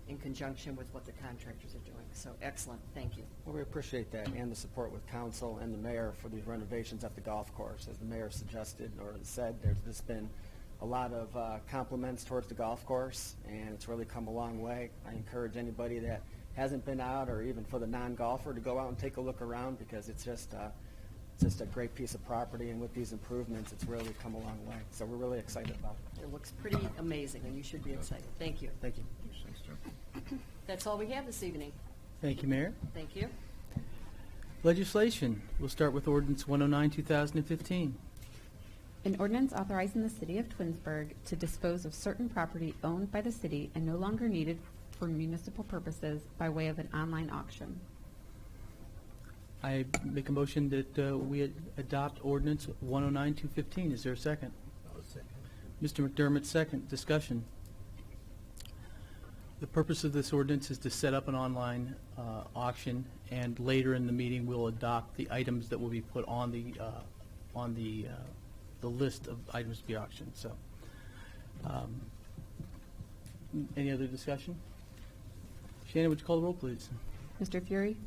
in conjunction with what the contractors are doing. So excellent, thank you. Well, we appreciate that and the support with council and the mayor for these renovations at the golf course. As the mayor suggested or said, there's been a lot of compliments towards the golf course, and it's really come a long way. I encourage anybody that hasn't been out, or even for the non-golfer to go out and take a look around, because it's just a great piece of property, and with these improvements, it's really come a long way. So we're really excited about it. It looks pretty amazing, and you should be excited. Thank you. Thank you. Thanks, Jim. That's all we have this evening. Thank you, Mayor. Thank you. Legislation. We'll start with Ordinance 109, 2015. An ordinance authorizing the city of Twinsburg to dispose of certain property owned by the city and no longer needed for municipal purposes by way of an online auction. I make a motion that we adopt Ordinance 109, 2015. Is there a second? I'll second. Mr. McDermott, second. Discussion. The purpose of this ordinance is to set up an online auction, and later in the meeting, we'll adopt the items that will be put on the list of items to be auctioned. So, any other discussion? Shannon, would you call the roll, please? Mr. Fury?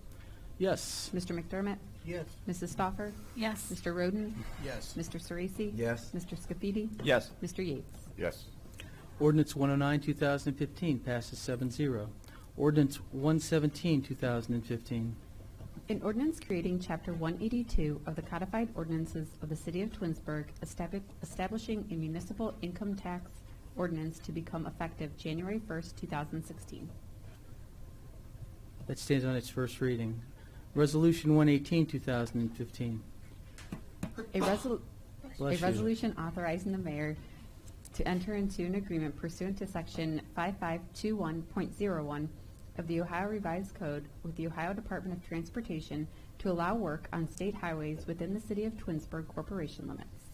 Yes. Mr. McDermott? Yes. Mrs. Stoffer? Yes. Mr. Roden? Yes. Mr. Sorese? Yes. Mr. Scafidi? Yes. Mr. Yates? Yes. Ordinance 109, 2015 passes 7-0. Ordinance 117, 2015. An ordinance creating Chapter 182 of the Codified Ordinances of the City of Twinsburg, establishing a municipal income tax ordinance to become effective January 1st, 2016. That stands on its first reading. Resolution 118, 2015. A Bless you. resolution authorizing the mayor to enter into an agreement pursuant to Section 5521.01 of the Ohio Revised Code with the Ohio Department of Transportation to allow work on state highways within the City of Twinsburg Corporation limits.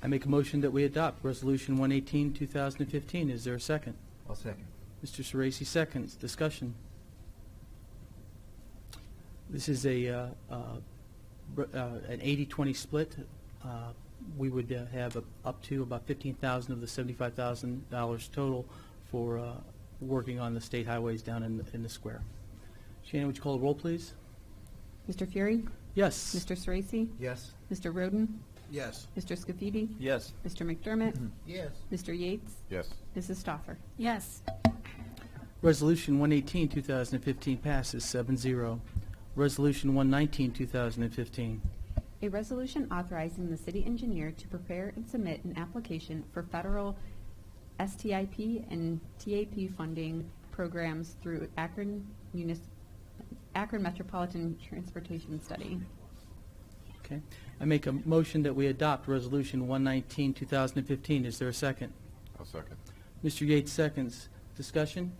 I make a motion that we adopt Resolution 118, 2015. Is there a second? I'll second. Mr. Sorese seconds. Discussion. This is an 80-20 split. We would have up to about $15,000 of the $75,000 total for working on the state highways down in the square. Shannon, would you call the roll, please? Mr. Fury? Yes. Mr. Sorese? Yes. Mr. Roden? Yes. Mr. Scafidi? Yes. Mr. McDermott? Yes. Mr. Yates? Yes. Mrs. Stoffer? Yes. Resolution 118, 2015 passes 7-0. Resolution 119, 2015. A resolution authorizing the city engineer to prepare and submit an application for federal STIP and TAP funding programs through Akron Metropolitan Transportation Study. Okay. I make a motion that we adopt Resolution 119, 2015. Is there a second? I'll second. Mr. Yates seconds. Discussion?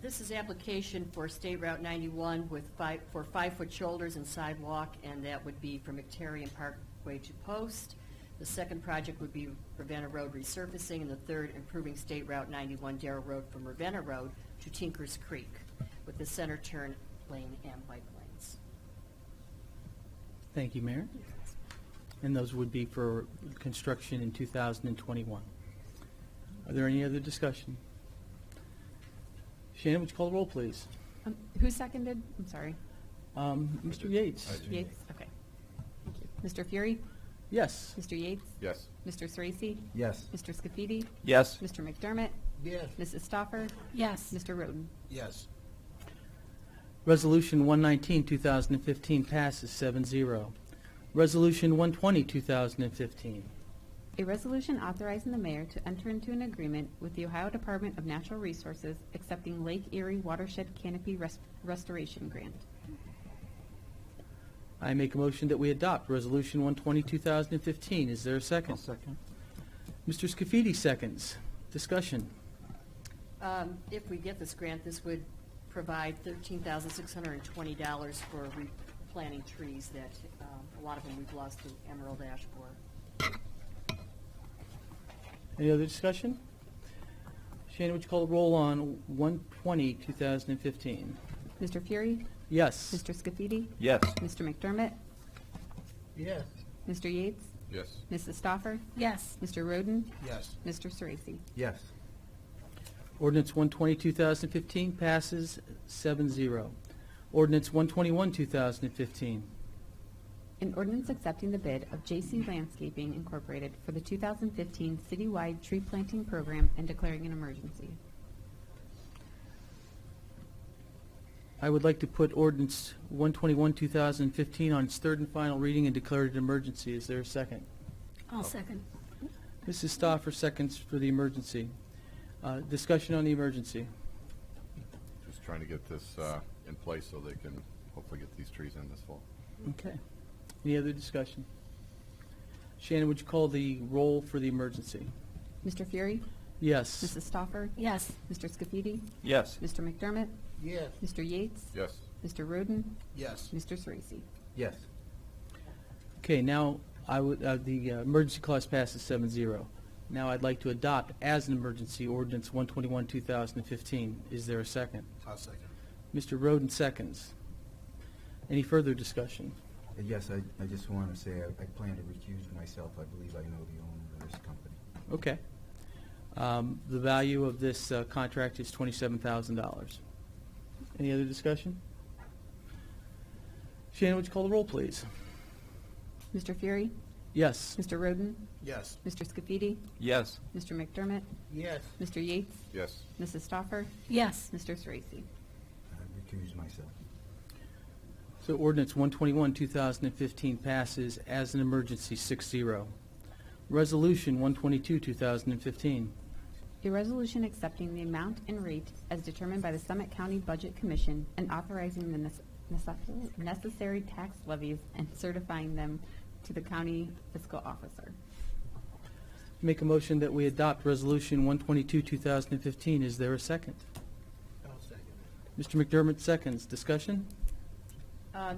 This is application for State Route 91 for 5-foot shoulders and sidewalk, and that would be from McTerry and Parkway to Post. The second project would be Ravenna Road resurfacing, and the third, improving State Route 91 Darrow Road from Ravenna Road to Tinker's Creek with the center turn lane and bike lanes. Thank you, Mayor. And those would be for construction in 2021. Are there any other discussion? Shannon, would you call the roll, please? Who seconded? I'm sorry. Mr. Yates? Yates? Okay. Thank you. Mr. Fury? Yes. Mr. Yates? Yes. Mr. Sorese? Yes. Mr. Scafidi? Yes. Mr. McDermott? Yes. Mrs. Stoffer? Yes. Mr. Roden? Yes. Resolution 119, 2015 passes 7-0. Resolution 120, 2015. A resolution authorizing the mayor to enter into an agreement with the Ohio Department of Natural Resources accepting Lake Erie Watershed Canopy Restoration Grant. I make a motion that we adopt Resolution 120, 2015. Is there a second? Second. Mr. Scafidi seconds. Discussion. If we get this grant, this would provide $13,620 for replanting trees that a lot of them we've lost to emerald ash borer. Any other discussion? Shannon, would you call the roll on 120, 2015? Mr. Fury? Yes. Mr. Scafidi? Yes. Mr. McDermott? Yes. Mr. Yates? Yes. Mrs. Stoffer? Yes. Mr. Roden? Yes. Mr. Sorese? Yes. Ordinance 120, 2015 passes 7-0. Ordinance 121, 2015. An ordinance accepting the bid of J.C. Landscaping Incorporated for the 2015 citywide tree planting program and declaring an emergency. I would like to put ordinance 121, 2015 on its third and final reading and declare it an emergency. Is there a second? I'll second. Mrs. Stoffer seconds for the emergency. Discussion on the emergency. Just trying to get this in place so they can hopefully get these trees in this fall. Okay. Any other discussion? Shannon, would you call the roll for the emergency? Mr. Fury? Yes. Mrs. Stoffer? Yes. Mr. Scafidi? Yes. Mr. McDermott? Yes. Mr. Yates? Yes. Mr. Roden? Yes. Mr. Sorese? Yes. Okay, now the emergency clause passes 7-0. Now I'd like to adopt as an emergency ordinance 121, 2015. Is there a second? I'll second. Mr. Roden seconds. Any further discussion? Yes, I just want to say I plan to recuse myself. I believe I know the owner of this company. Okay. The value of this contract is $27,000. Any other discussion? Shannon, would you call the roll, please? Mr. Fury? Yes. Mr. Roden? Yes. Mr. Scafidi? Yes. Mr. McDermott? Yes. Mr. Yates? Yes. Mrs. Stoffer? Yes. Mr. Sorese? I recuse myself. So ordinance 121, 2015 passes as an emergency 6-0. Resolution 122, 2015. A resolution accepting the amount and rate as determined by the Summit County Budget Commission and authorizing the necessary tax levies and certifying them to the county fiscal officer. Make a motion that we adopt Resolution 122, 2015. Is there a second? I'll second it. Mr. McDermott seconds. Discussion?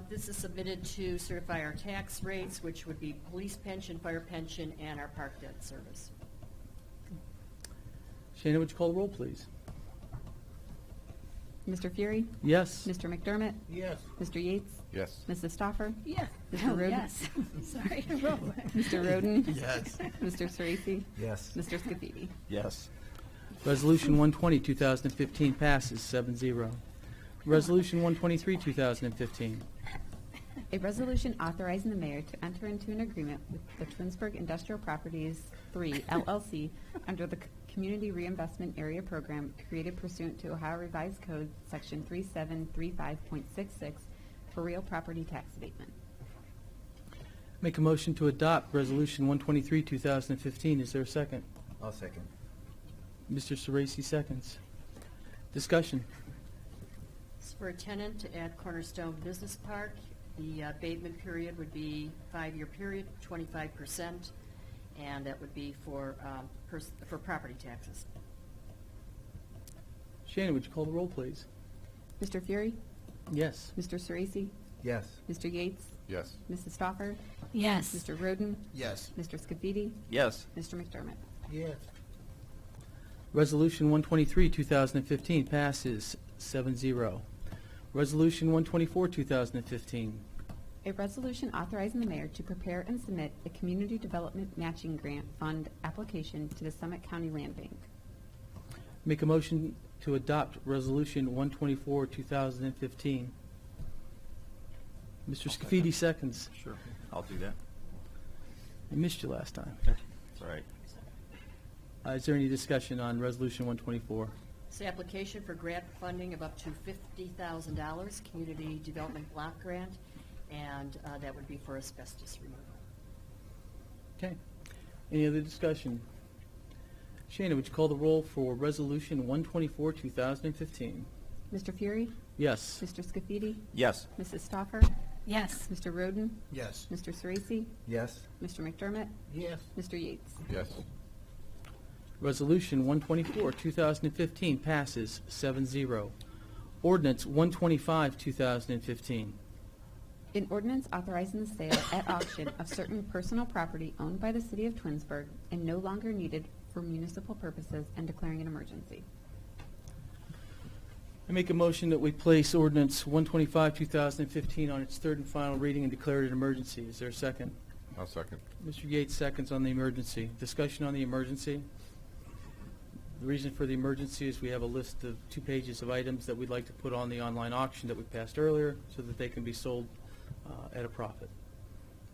This is submitted to certify our tax rates, which would be police pension, fire pension, and our park debt service. Shannon, would you call the roll, please? Mr. Fury? Yes. Mr. McDermott? Yes. Mr. Yates? Yes. Mrs. Stoffer? Yes. Mr. Roden? Yes. Sorry. Mr. Roden? Yes. Mr. Sorese? Yes. Mr. Scafidi? Yes. Resolution 120, 2015 passes 7-0. Resolution 123, 2015. A resolution authorizing the mayor to enter into an agreement with the Twinsburg Industrial Properties 3 LLC under the Community Reinvestment Area Program created pursuant to Ohio Revised Code Section 3735.66 for real property tax abatement. Make a motion to adopt Resolution 123, 2015. Is there a second? I'll second. Mr. Sorese seconds. Discussion? It's for a tenant at Cornerstone Business Park. The abatement period would be 5-year period, 25%, and that would be for property taxes. Shannon, would you call the roll, please? Mr. Fury? Yes. Mr. Sorese? Yes. Mr. Yates? Yes. Mrs. Stoffer? Yes. Mr. Roden? Yes. Mr. Scafidi? Yes. Mr. McDermott? Yes. Resolution 123, 2015 passes 7-0. Resolution 124, 2015. A resolution authorizing the mayor to prepare and submit a community development matching grant fund application to the Summit County Land Bank. Make a motion to adopt Resolution 124, 2015. Mr. Scafidi seconds. Sure. I'll do that. I missed you last time. It's all right. Is there any discussion on Resolution 124? It's the application for grant funding of up to $50,000, Community Development Block Grant, and that would be for asbestos removal. Okay. Any other discussion? Shannon, would you call the roll for Resolution 124, 2015? Mr. Fury? Yes. Mr. Scafidi? Yes. Mrs. Stoffer? Yes. Mr. Roden? Yes. Mr. Sorese? Yes. Mr. McDermott? Yes. Mr. Yates? Yes. Resolution 124, 2015 passes 7-0. Ordinance 125, 2015. An ordinance authorizing the sale at auction of certain personal property owned by the city of Twinsburg and no longer needed for municipal purposes and declaring an emergency. I make a motion that we place Ordinance 125, 2015 on its third and final reading and declare it an emergency. Is there a second? I'll second. Mr. Yates seconds on the emergency. Discussion on the emergency. The reason for the emergency is we have a list of 2 pages of items that we'd like to put on the online auction that we passed earlier so that they can be sold at a profit.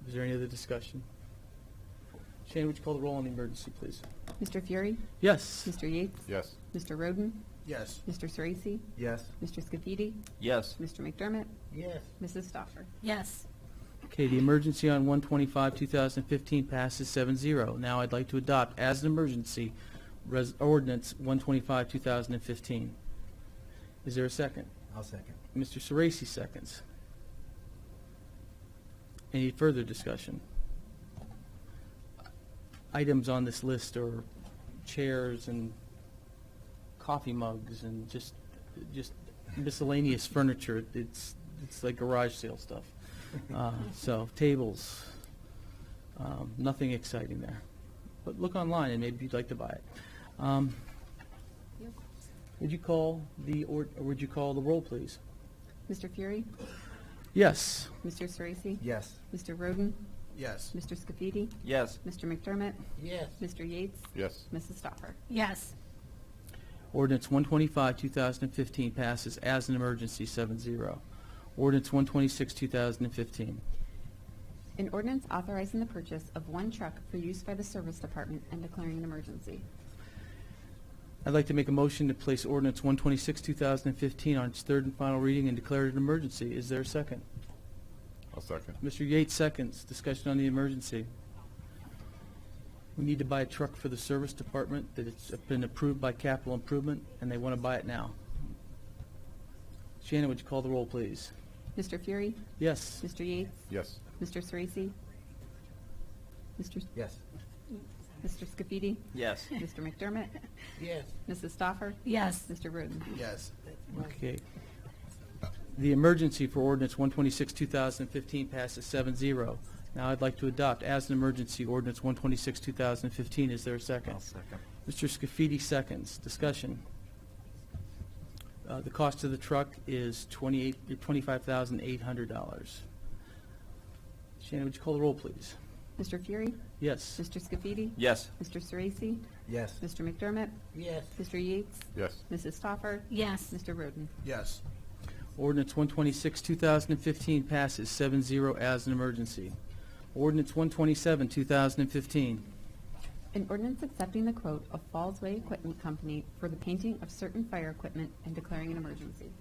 Is there any other discussion? Shannon, would you call the roll on the emergency, please? Mr. Fury? Yes. Mr. Yates? Yes. Mr. Roden? Yes. Mr. Sorese? Yes. Mr. Scafidi? Yes. Mr. McDermott? Yes. Mrs. Stoffer? Yes. Okay, the emergency on 125-2015 passes 7-0. Now I'd like to adopt as an emergency ordinance 125-2015. Is there a second? I'll second. Mr. Sorese seconds. Any further discussion? Items on this list are chairs and coffee mugs and just miscellaneous furniture. It's like garage sale stuff. So tables, nothing exciting there. But look online and maybe you'd like to buy it. Would you call the roll, please? Mr. Fury? Yes. Mr. Sorese? Yes. Mr. Roden? Yes. Mr. Scafidi? Yes. Mr. McDermott? Yes. Mr. Yates? Yes. Mrs. Stoffer? Yes. Ordinance 125-2015 passes as an emergency 7-0. Ordinance 126-2015. An ordinance authorizing the purchase of one truck for use by the Service Department and declaring an emergency. I'd like to make a motion to place ordinance 126-2015 on its third and final reading and declare it an emergency. Is there a second? I'll second. Mr. Yates seconds. Discussion on the emergency. We need to buy a truck for the Service Department that it's been approved by capital improvement, and they want to buy it now. Shannon, would you call the roll, please? Mr. Fury? Yes. Mr. Yates? Yes. Mr. Sorese? Mr. Yes. Mr. Scafidi? Yes. Mr. McDermott? Yes. Mrs. Stoffer? Yes. Mr. Roden? Yes. Okay. The emergency for ordinance 126-2015 passes 7-0. Now I'd like to adopt as an emergency ordinance 126-2015. Is there a second? I'll second. Mr. Scafidi seconds. Discussion. The cost of the truck is $25,800. Shannon, would you call the roll, please? Mr. Fury? Yes. Mr. Scafidi? Yes. Mr. Sorese? Yes. Mr. McDermott? Yes. Mr. Yates? Yes. Mrs. Stoffer? Yes. Mr. Roden? Yes. Ordinance 126-2015 passes 7-0 as an emergency. Ordinance 127-2015. An ordinance accepting the quote of Falls Way Equipment Company for the painting of certain fire equipment and declaring an emergency.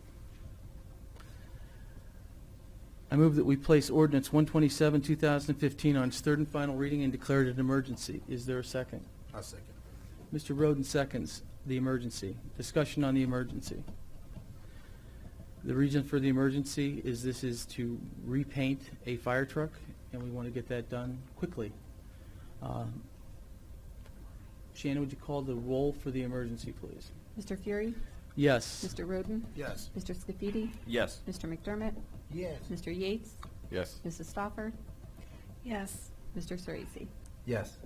I move that we place ordinance 127-2015 on its third and final reading and declare it an emergency. Is there a second? I'll second. Mr. Roden seconds the emergency. Discussion on the emergency. The reason for the emergency is this is to repaint a fire truck, and we want to get that done quickly. Shannon, would you call the roll for the emergency, please? Mr. Fury? Yes. Mr. Roden? Yes. Mr. Scafidi? Yes. Mr. McDermott? Yes. Mr. Yates? Yes. Mrs. Stoffer? Yes. Mr. Sorese? Yes.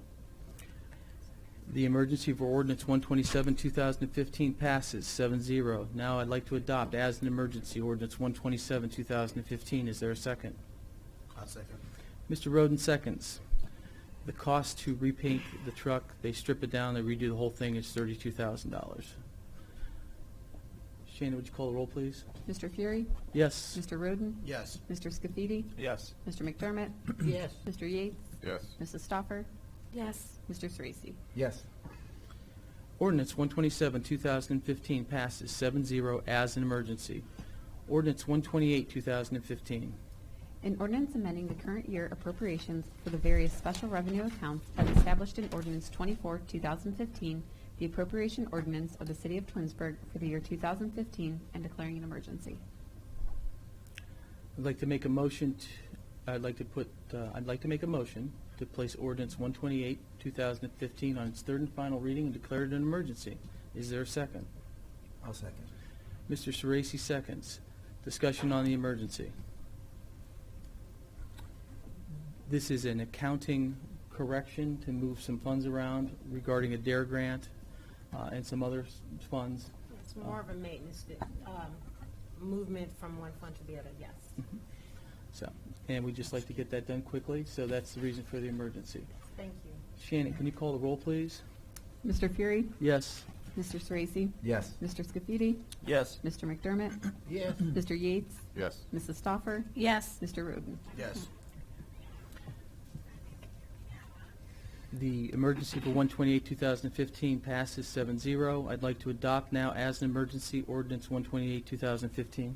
The emergency for ordinance 127-2015 passes 7-0. Now I'd like to adopt as an emergency ordinance 127-2015. Is there a second? I'll second. Mr. Roden seconds. The cost to repaint the truck, they strip it down, they redo the whole thing, is $32,000. Shannon, would you call the roll, please? Mr. Fury? Yes. Mr. Roden? Yes. Mr. Scafidi? Yes. Mr. McDermott? Yes. Mr. Yates? Yes. Mrs. Stoffer? Yes. Mr. Sorese? Yes. Ordinance 127-2015 passes 7-0 as an emergency. Ordinance 128-2015. An ordinance amending the current year appropriations for the various special revenue accounts as established in Ordinance 24-2015, the appropriation ordinance of the City of Twinsburg for the year 2015, and declaring an emergency. I'd like to make a motion. I'd like to make a motion to place ordinance 128-2015 on its third and final reading and declare it an emergency. Is there a second? I'll second. Mr. Sorese seconds. Discussion on the emergency. This is an accounting correction to move some funds around regarding a DARE grant and some other funds. It's more of a maintenance, movement from one fund to the other, yes. So, and we'd just like to get that done quickly, so that's the reason for the emergency. Thank you. Shannon, can you call the roll, please? Mr. Fury? Yes. Mr. Sorese? Yes. Mr. Scafidi? Yes. Mr. McDermott? Yes. Mr. Yates? Yes. Mrs. Stoffer? Yes. Mr. Roden? Yes. The emergency for 128-2015 passes 7-0. I'd like to adopt now as an emergency ordinance 128-2015.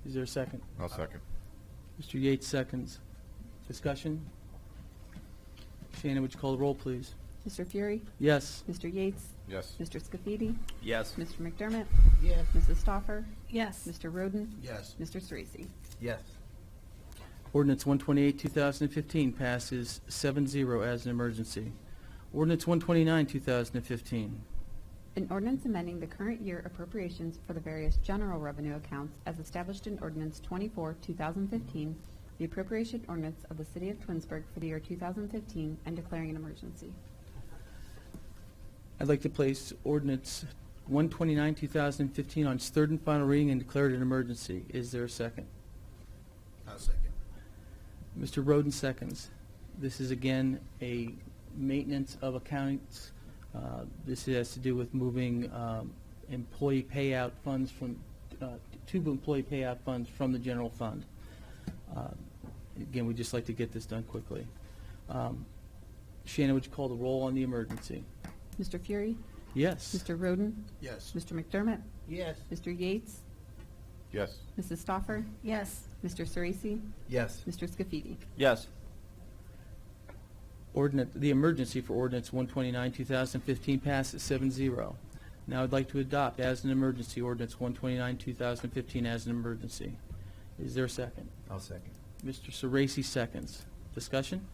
Is there a second? I'll second. Mr. Yates seconds. Discussion? Shannon, would you call the roll, please? Mr. Fury? Yes. Mr. Yates? Yes. Mr. Scafidi? Yes. Mr. McDermott? Yes. Mrs. Stoffer? Yes. Mr. Roden? Yes. Mr. Sorese? Yes. Ordinance 128-2015 passes 7-0 as an emergency. Ordinance 129-2015. An ordinance amending the current year appropriations for the various general revenue accounts as established in Ordinance 24-2015, the appropriation ordinance of the City of Twinsburg for the year 2015, and declaring an emergency. I'd like to place ordinance 129-2015 on its third and final reading and declare it an emergency. Is there a second? I'll second. Mr. Roden seconds. This is again a maintenance of accounts. This has to do with moving employee payout funds from to employee payout funds from the general fund. Again, we'd just like to get this done quickly. Shannon, would you call the roll on the emergency? Mr. Fury? Yes. Mr. Roden? Yes. Mr. McDermott? Yes. Mr. Yates? Yes. Mrs. Stoffer? Yes. Mr. Sorese? Yes. Mr. Scafidi? Yes. The emergency for ordinance 129-2015 passes 7-0. Now I'd like to adopt as an emergency ordinance 129-2015 as an emergency. Is there a second? I'll second. Mr. Sorese seconds. Discussion?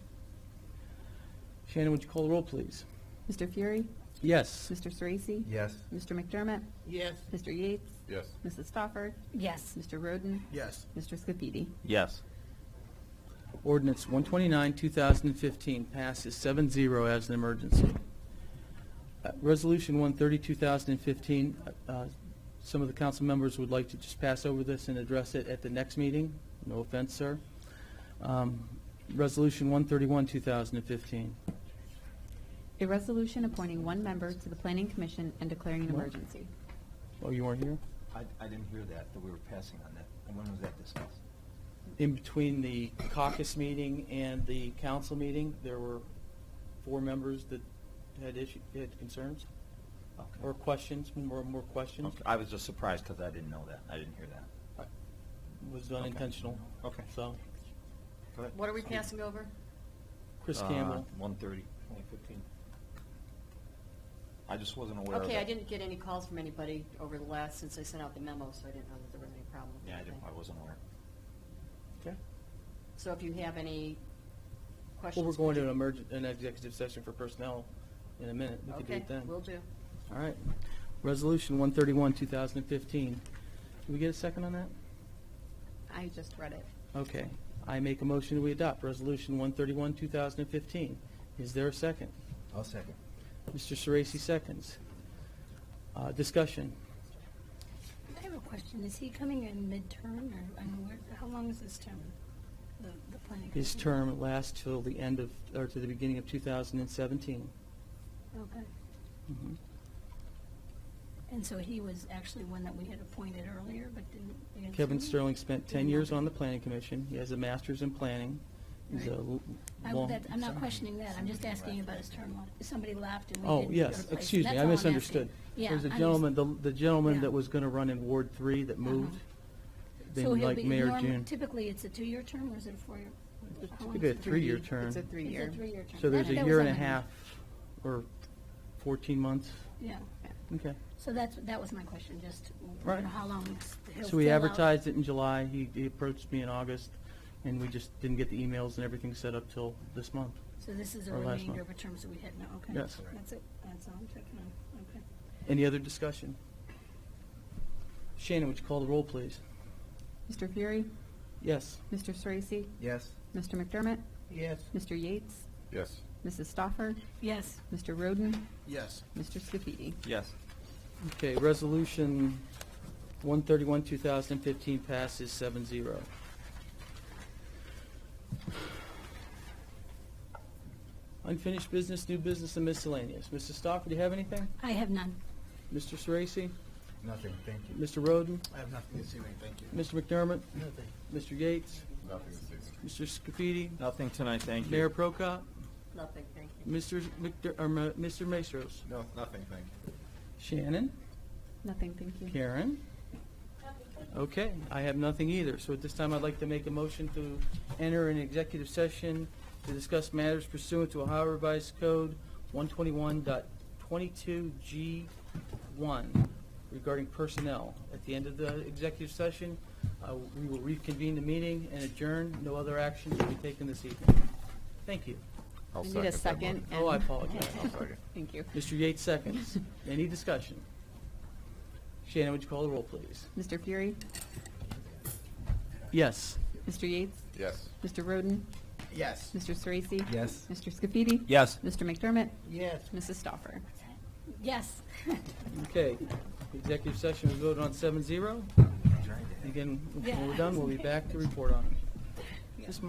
Shannon, would you call the roll, please? Mr. Fury? Yes. Mr. Sorese? Yes. Mr. McDermott? Yes. Mr. Yates? Yes. Mrs. Stoffer? Yes. Mr. Roden? Yes. Mr. Scafidi? Yes. Ordinance 129-2015 passes 7-0 as an emergency. Resolution 130-2015, some of the council members would like to just pass over this and address it at the next meeting. No offense, sir. Resolution 131-2015. A resolution appointing one member to the Planning Commission and declaring an emergency. Oh, you weren't here? I didn't hear that we were passing on that. And when was that discussed? In between the caucus meeting and the council meeting, there were 4 members that had concerns or questions, more questions. Okay. I was just surprised because I didn't know that. I didn't hear that. It was unintentional. Okay. So, Go ahead. What are we passing over? Chris Campbell. 130, 2015. I just wasn't aware of Okay, it. I didn't get any calls from anybody over the last, since I sent out the memo, so I didn't know that there was any problem with Yeah, anything. I wasn't aware. Okay. So if you have any questions. Well, we're going to an executive session for personnel in a minute. We could do Okay, it then. will do. All right. Resolution 131-2015. Can we get a second on that? I just read it. Okay. I make a motion that we adopt Resolution 131-2015. Is there a second? I'll second. Mr. Sorese seconds. Discussion. I have a question. Is he coming in midterm, or, I mean, how long is his term? The planning His commission? term lasts till the end of, or to the beginning of 2017. Okay. Mhm. And so he was actually one that we had appointed earlier, but didn't. we didn't Kevin see him? Sterling spent 10 years on the planning commission. He has a master's in planning. He's a I'm not questioning that. I'm just asking about his term. Somebody left and we Oh, didn't yes, replace him. excuse me, That's I all I'm misunderstood. asking. Yeah, There's a I'm gentleman, the gentleman Yeah. that was going to run in Ward 3 that moved, So then he'll like be May or norm- June. Typically, it's a 2-year term, or is it a 4-year? It's How long typically a is it? 3-year term. It's a It's a 3-year. 3-year term. So there's That a was year and a on my- half, or 14 months. Yeah. Okay. So that was my question, just Right. how long he'll So we fill out. advertised it in July. He approached me in August, and we just didn't get the emails and everything set up till this month. So this is a or last remainder month. of a term, so we had no, okay. Yes. That's it. That's all I'm checking on. Okay. Any other discussion? Shannon, would you call the roll, please? Mr. Fury? Yes. Mr. Sorese? Yes. Mr. McDermott? Yes. Mr. Yates? Yes. Mrs. Stoffer? Yes. Mr. Roden? Yes. Mr. Scafidi? Yes. Okay, resolution 131-2015 passes 7-0. Unfinished business, new business, and miscellaneous. Mrs. Stoffer, do you have anything? I have none. Mr. Sorese? Nothing, thank you. Mr. Roden? I have nothing this evening, thank you. Mr. McDermott? Nothing. Mr. Yates? Nothing this evening. Mr. Scafidi? Nothing tonight, thank you. Mayor Prokop? Nothing, thank you. Mr. Maestros? No, nothing, thank you. Shannon? Nothing, thank you. Karen? Okay, I have nothing either. So at this time, I'd like to make a motion to enter an executive session to discuss matters pursuant to Ohio Revised Code 121.22G1 regarding personnel. At the end of the executive session, we will reconvene the meeting and adjourn. No other action will be taken this evening. Thank you. I'll I need a that second. motion. Oh, I apologize. I'll second. Thank you. Mr. Yates seconds. Any discussion? Shannon, would you call the roll, please? Mr. Fury? Yes. Mr. Yates? Yes. Mr. Roden? Yes. Mr. Sorese? Yes. Mr. Scafidi? Yes. Mr. McDermott? Yes. Mrs. Stoffer? Yes. Okay. Executive session was voted on 7-0. Again, when we're done, we'll be back to report on it. This